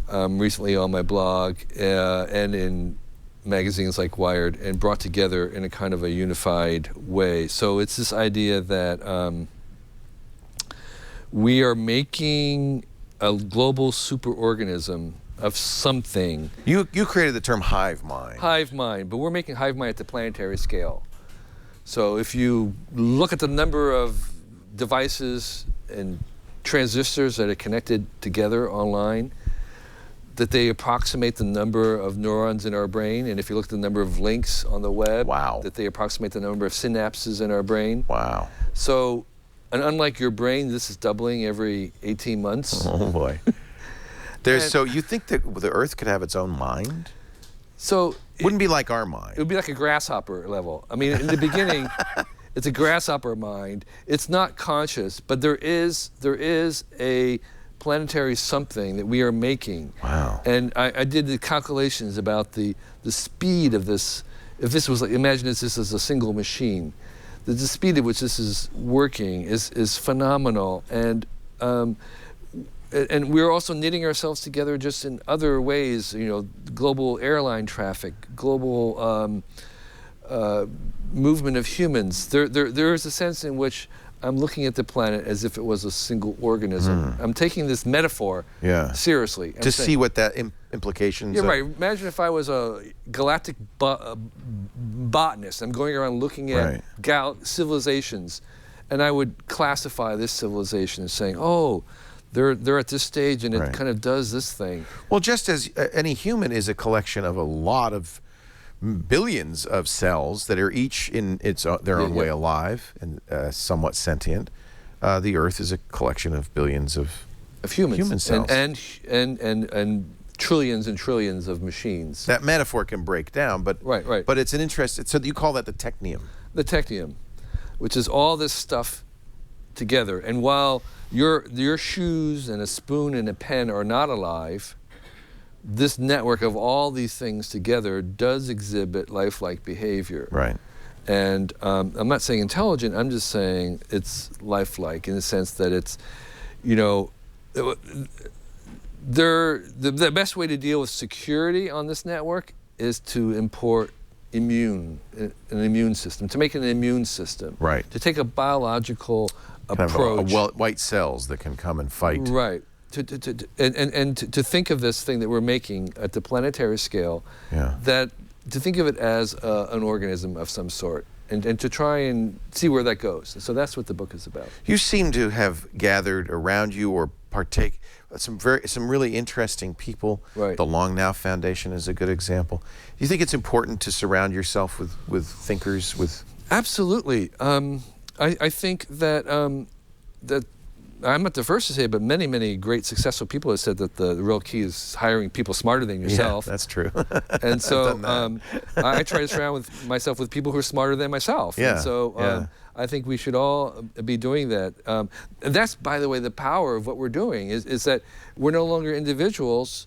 recently on my blog and in magazines like Wired, and brought together in a kind of a unified way. So it's this idea that we are making a global superorganism of something. You created the term hive mind. Hive mind, but we're making hive mind at the planetary scale. So if you look at the number of devices and transistors that are connected together online, that they approximate the number of neurons in our brain. And if you look at the number of links on the web, wow, that they approximate the number of synapses in our brain. Wow. So, and unlike your brain, this is doubling every 18 months. Oh boy. So you think that the Earth could have its own mind? So wouldn't be like our mind. It would be like a grasshopper level. I mean, in the beginning, it's a grasshopper mind. It's not conscious, but there is a planetary something that we are making. Wow. And I did the calculations about the speed of this. If this was like, imagine this as a single machine. The speed at which this is working is phenomenal. And we're also knitting ourselves together just in other ways, you know, global airline traffic, global movement of humans. There is a sense in which I'm looking at the planet as if it was a single organism. I'm taking this metaphor seriously. To see what that implications are. Right. Imagine if I was a galactic botanist. I'm going around looking at civilizations, and I would classify this civilization as saying, oh, they're at this stage, and it kind of does this thing. Well, just as any human is a collection of a lot of billions of cells that are each in their own way alive and somewhat sentient, the Earth is a collection of billions of human cells and trillions and trillions of machines. That metaphor can break down, but right. But it's an interest. So you call that the technium? The technium, which is all this stuff together. And while your shoes and a spoon and a pen are not alive, this network of all these things together does exhibit lifelike behavior. Right. And I'm not saying intelligent, I'm just saying it's lifelike in the sense that it's, you know, the best way to deal with security on this network is to import an immune system, to make it an immune system. Right. To take a biological approach. White cells that can come and fight. Right. To think of this thing that we're making at the planetary scale, that to think of it as an organism of some sort, and to try and see where that goes. So that's what the book is about. You seem to have gathered around you or partake. Some really interesting people. Right. The Long Now Foundation is a good example. Do you think it's important to surround yourself with thinkers? Absolutely. I think that that I'm not the first to say it, but many great successful people have said that the real key is hiring people smarter than yourself. Yeah, that's true. And so I try to surround myself with people who are smarter than myself. Yeah. And so I think we should all be doing that. And that's, by the way, the power of what we're doing is that we're no longer individuals.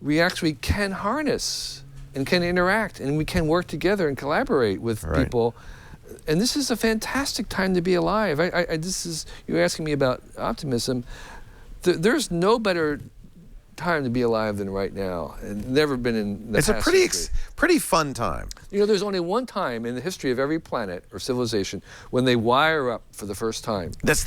We actually can harness and can interact, and we can work together and collaborate with people. And this is a fantastic time to be alive. You're asking me about optimism. There's no better time to be alive than right now, and never been in the past. It's a pretty fun time. You know, there's only one time in the history of every planet or civilization when they wire up for the first time. That's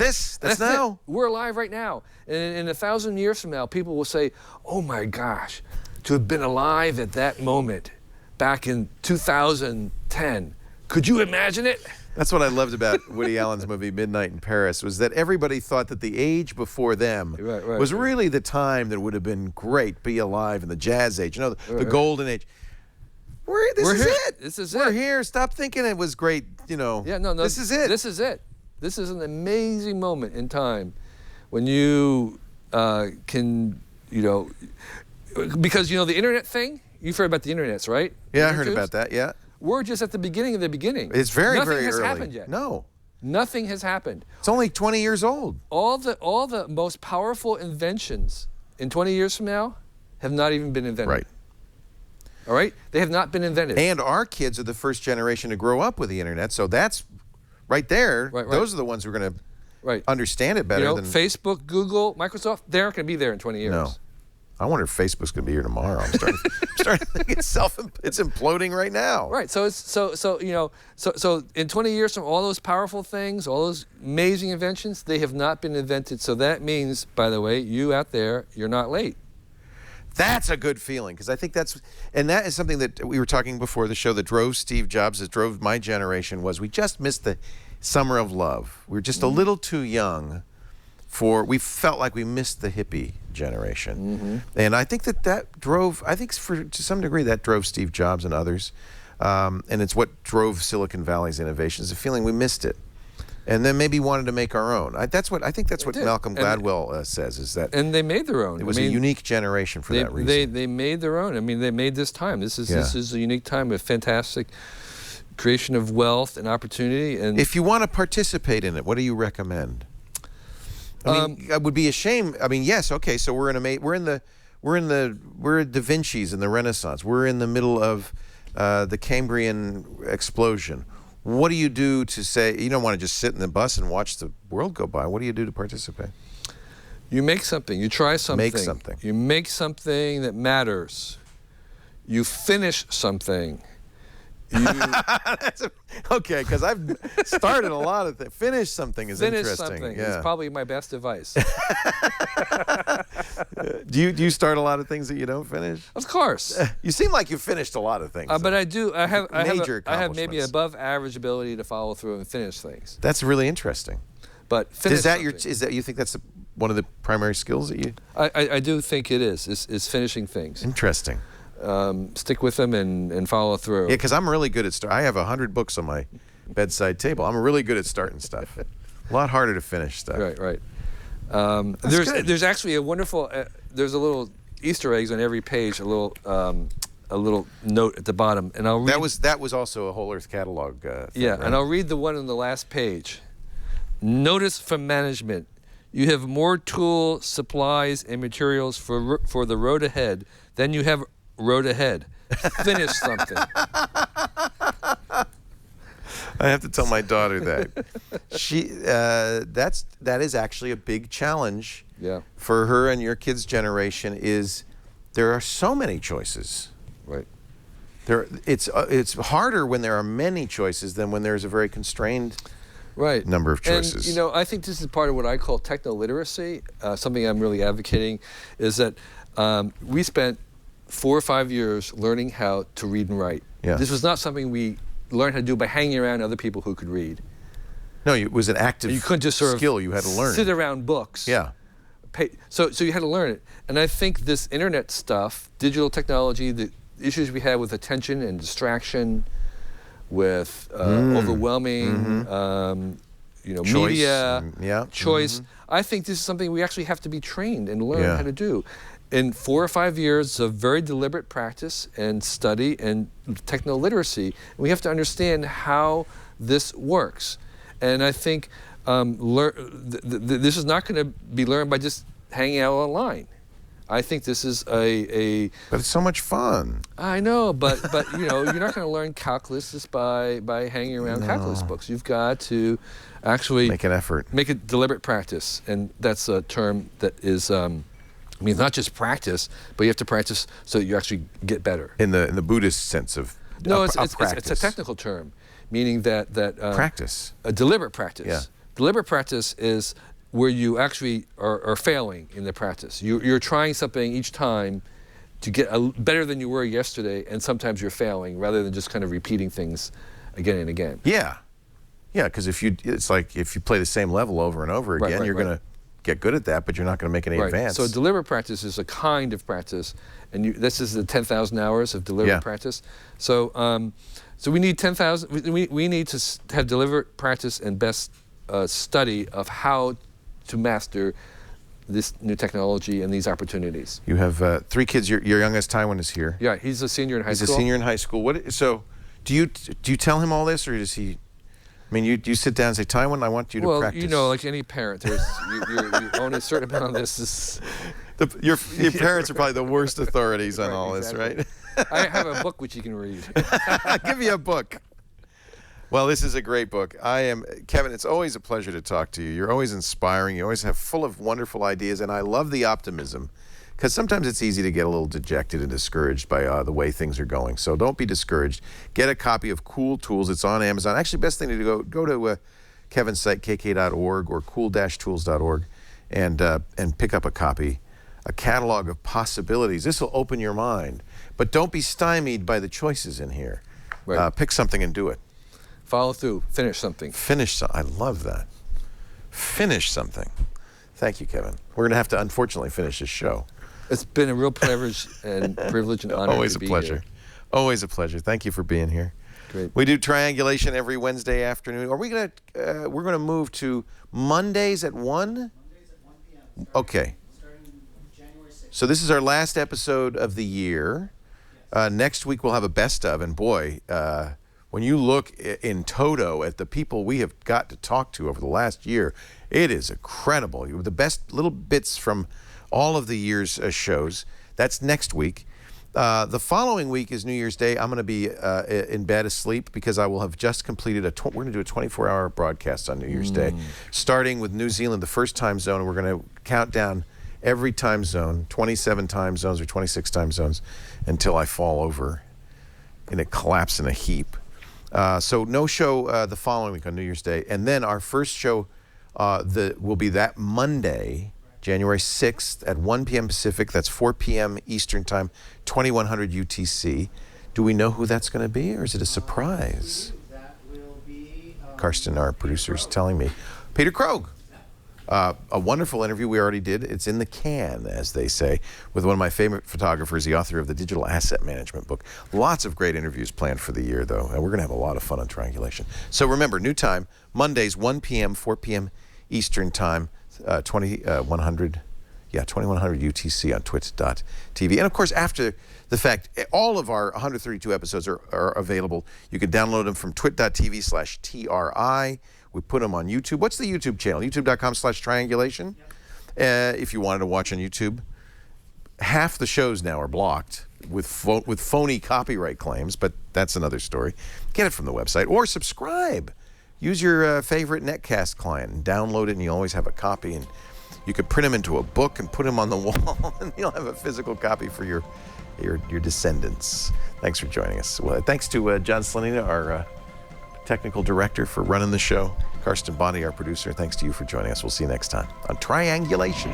now. It. We're alive right now. And in 1,000 years from now, people will say, oh my gosh, to have been alive at that moment back in 2010. Could you imagine it? That's what I loved about Woody Allen's movie Midnight in Paris, was that everybody thought that the age before them was really the time that would have been great, be alive in the jazz age, the golden age. This is it. This is We're it. here. Stop thinking it was great, Yeah, no. This is it. This is it. This is an amazing moment in time when you can, because, the internet thing, you've heard about the internets, right? Yeah, I heard about that, yeah. We're just at the beginning of the beginning. It's very early. Nothing has happened yet. No. Nothing has happened. It's only 20 years old. All the most powerful inventions in 20 years from now have not even been invented. Right. All right? They have not been invented. And our kids are the first generation to grow up with the internet, so that's right there. Right. Those are the ones who are going to understand it better than Facebook, Google, Microsoft, they aren't going to be there in 20 years. No. I wonder if Facebook's going to be here tomorrow. I'm starting to think it's imploding right now. Right. So in 20 years from all those powerful things, all those amazing inventions, they have not been invented. So that means, by the way, you out there, you're not late. That's a good feeling, because I think that is something that we were talking before the show that drove Steve Jobs, that drove my generation, was we just missed the summer of love. We were just a little too young. We felt like we missed the hippie generation. And I think that drove, to some degree, that drove Steve Jobs and others. And it's what drove Silicon Valley's innovations, the feeling we missed it. And then maybe wanted to make our own. I think that's what Malcolm Gladwell says, is that. And they made their own. It was a unique generation for that reason. They made their own. I mean, they made this time. This is a unique time with fantastic creation of wealth and opportunity. And if you want to participate in it, what do you recommend? I mean, it would be a shame. I mean, yes, okay. So we're Da Vinci's in the Renaissance. We're in the middle of the Cambrian explosion. What do you do to say, you don't want to just sit in the bus and watch the world go by? What do you do to participate? You make something. You try something. Make something. You make something that matters. You finish something. Okay, because I've started a lot of things. Finish something is interesting. Finish something is probably my best advice. Do you start a lot of things that you don't finish? Of course. You seem like you've finished a lot of things. But I do. I have maybe above average ability to follow through and finish things. That's really interesting. But finish you think that's one of the primary skills that you? I do think it is finishing things. Interesting. Stick with them and follow through. Yeah, because I'm really good at I have 100 books on my bedside table. I'm really good at starting stuff. A lot harder to finish stuff. Right. There's actually a wonderful. There's a little Easter eggs on every page. A little note at the bottom, and I'll read. That was also a Whole Earth Catalog thing, yeah, right? And I'll read the one on the last page. Notice from management: you have more tools, supplies, and materials for the road ahead than you have road ahead. Finish something. I have to tell my daughter that. That is actually a big challenge for her and your kids' generation. Is there are so many choices. Right. It's harder when there are many choices than when there's a very constrained number of choices. And I think this is part of what I call techno-literacy. Something I'm really advocating is that we spent 4 or 5 years learning how to read and write. Yeah. This was not something we learned how to do by hanging around other people who could read. No, it was an active you couldn't just sort of skill you had to learn. Sit around books. Yeah. So you had to learn it. And I think this internet stuff, digital technology, the issues we have with attention and distraction, with overwhelming, Choice, media, choice. I think this is something we actually have to be trained and learn how to do. In 4 or 5 years of very deliberate practice and study and techno literacy, we have to understand how this works. And I think this is not going to be learned by just hanging out online. I think this is a But it's so much fun. I know, but you're not going to learn calculus just by hanging around calculus books. You've got to actually make an effort, make a deliberate practice, and that's a term that is. Not just practice, but you have to practice so that you actually get better. In the Buddhist sense of it's a technical term, meaning that practice, a deliberate practice. Yeah. Deliberate practice is where you actually are failing in the practice. You're trying something each time to get better than you were yesterday, and sometimes you're failing rather than just kind of repeating things again and again. Yeah, because it's like if you play the same level over and over again, you're going to get good at that, but you're not going to make any advance. So deliberate practice is a kind of practice, and this is the 10,000 hours of deliberate practice. So we need 10,000. We need to have deliberate practice and best study of how to master this new technology and these opportunities. You have 3 kids. Your youngest Tywin is here. Yeah, he's a senior in high school. He's a senior in high school. So do you tell him all this, or does he? I mean, you sit down and say, Tywin, I want you to practice. Well, like any parent, you own a certain amount of this. Your parents are probably the worst authorities on all this, right? I have a book which you can read. Give me a book. Well, this is a great book. Kevin, it's always a pleasure to talk to you. You're always inspiring. You always have full of wonderful ideas, and I love the optimism. Because sometimes it's easy to get a little dejected and discouraged by the way things are going. So don't be discouraged. Get a copy of Cool Tools. It's on Amazon. Actually, best thing to do, go to Kevin's site, kk.org or cool-tools.org, and pick up a copy. A Catalogue of Possibilities. This will open your mind. But don't be stymied by the choices in here. Right. Pick something and do it. Follow through. Finish something. I love that. Finish something. Thank you, Kevin. We're going to have to, unfortunately, finish this show. It's been a real privilege and honor Always to be a pleasure. Here. Always a pleasure. Thank you for being here. Great. We do Triangulation every Wednesday afternoon. Are we going to? We're going to move to Mondays at 1. Mondays at 1 p.m. Okay. Starting January 6th. So this is our last episode of the year. Next week we'll have a best of, and boy, when you look in toto at the people we have got to talk to over the last year, it is incredible. The best little bits from all of the year's shows. That's next week. The following week is New Year's Day. I'm going to be in bed asleep because I will have just completed we're going to do a 24-hour broadcast on New Year's Day, starting with New Zealand, the first time zone, and we're going to count down every time zone, 27 time zones or 26 time zones, until I fall over and it collapse in a heap. So no show the following week on New Year's Day. And then our first show will be that Monday, January 6th at 1 p.m. Pacific. That's 4 p.m. Eastern Time, 2100 UTC. Do we know who that's going to be, or is it a surprise? That will be... Karsten, our producer, is telling me. Peter Krogh. A wonderful interview we already did. It's in the can, as they say, with one of my favorite photographers, the author of the Digital Asset Management book. Lots of great interviews planned for the year, though, and we're going to have a lot of fun on Triangulation. So remember, new time, Mondays, 1 p.m., 4 p.m. Eastern Time, 2100 UTC on twit.tv. And of course, after the fact, all of our 132 episodes are available. You can download them from twit.tv/TRI. We put them on YouTube. What's the YouTube channel? YouTube.com/triangulation. If you wanted to watch on YouTube. Half the shows now are blocked with phony copyright claims, but that's another story. Get it from the website or subscribe. Use your favorite netcast client and download it, and you always have a copy. And you could print them into a book and put them on the wall, and you'll have a physical copy for your descendants. Thanks for joining us. Well, thanks to John Slanina, our technical director, for running the show. Karsten Bondi, our producer. Thanks to you for joining us. We'll see you next time on Triangulation.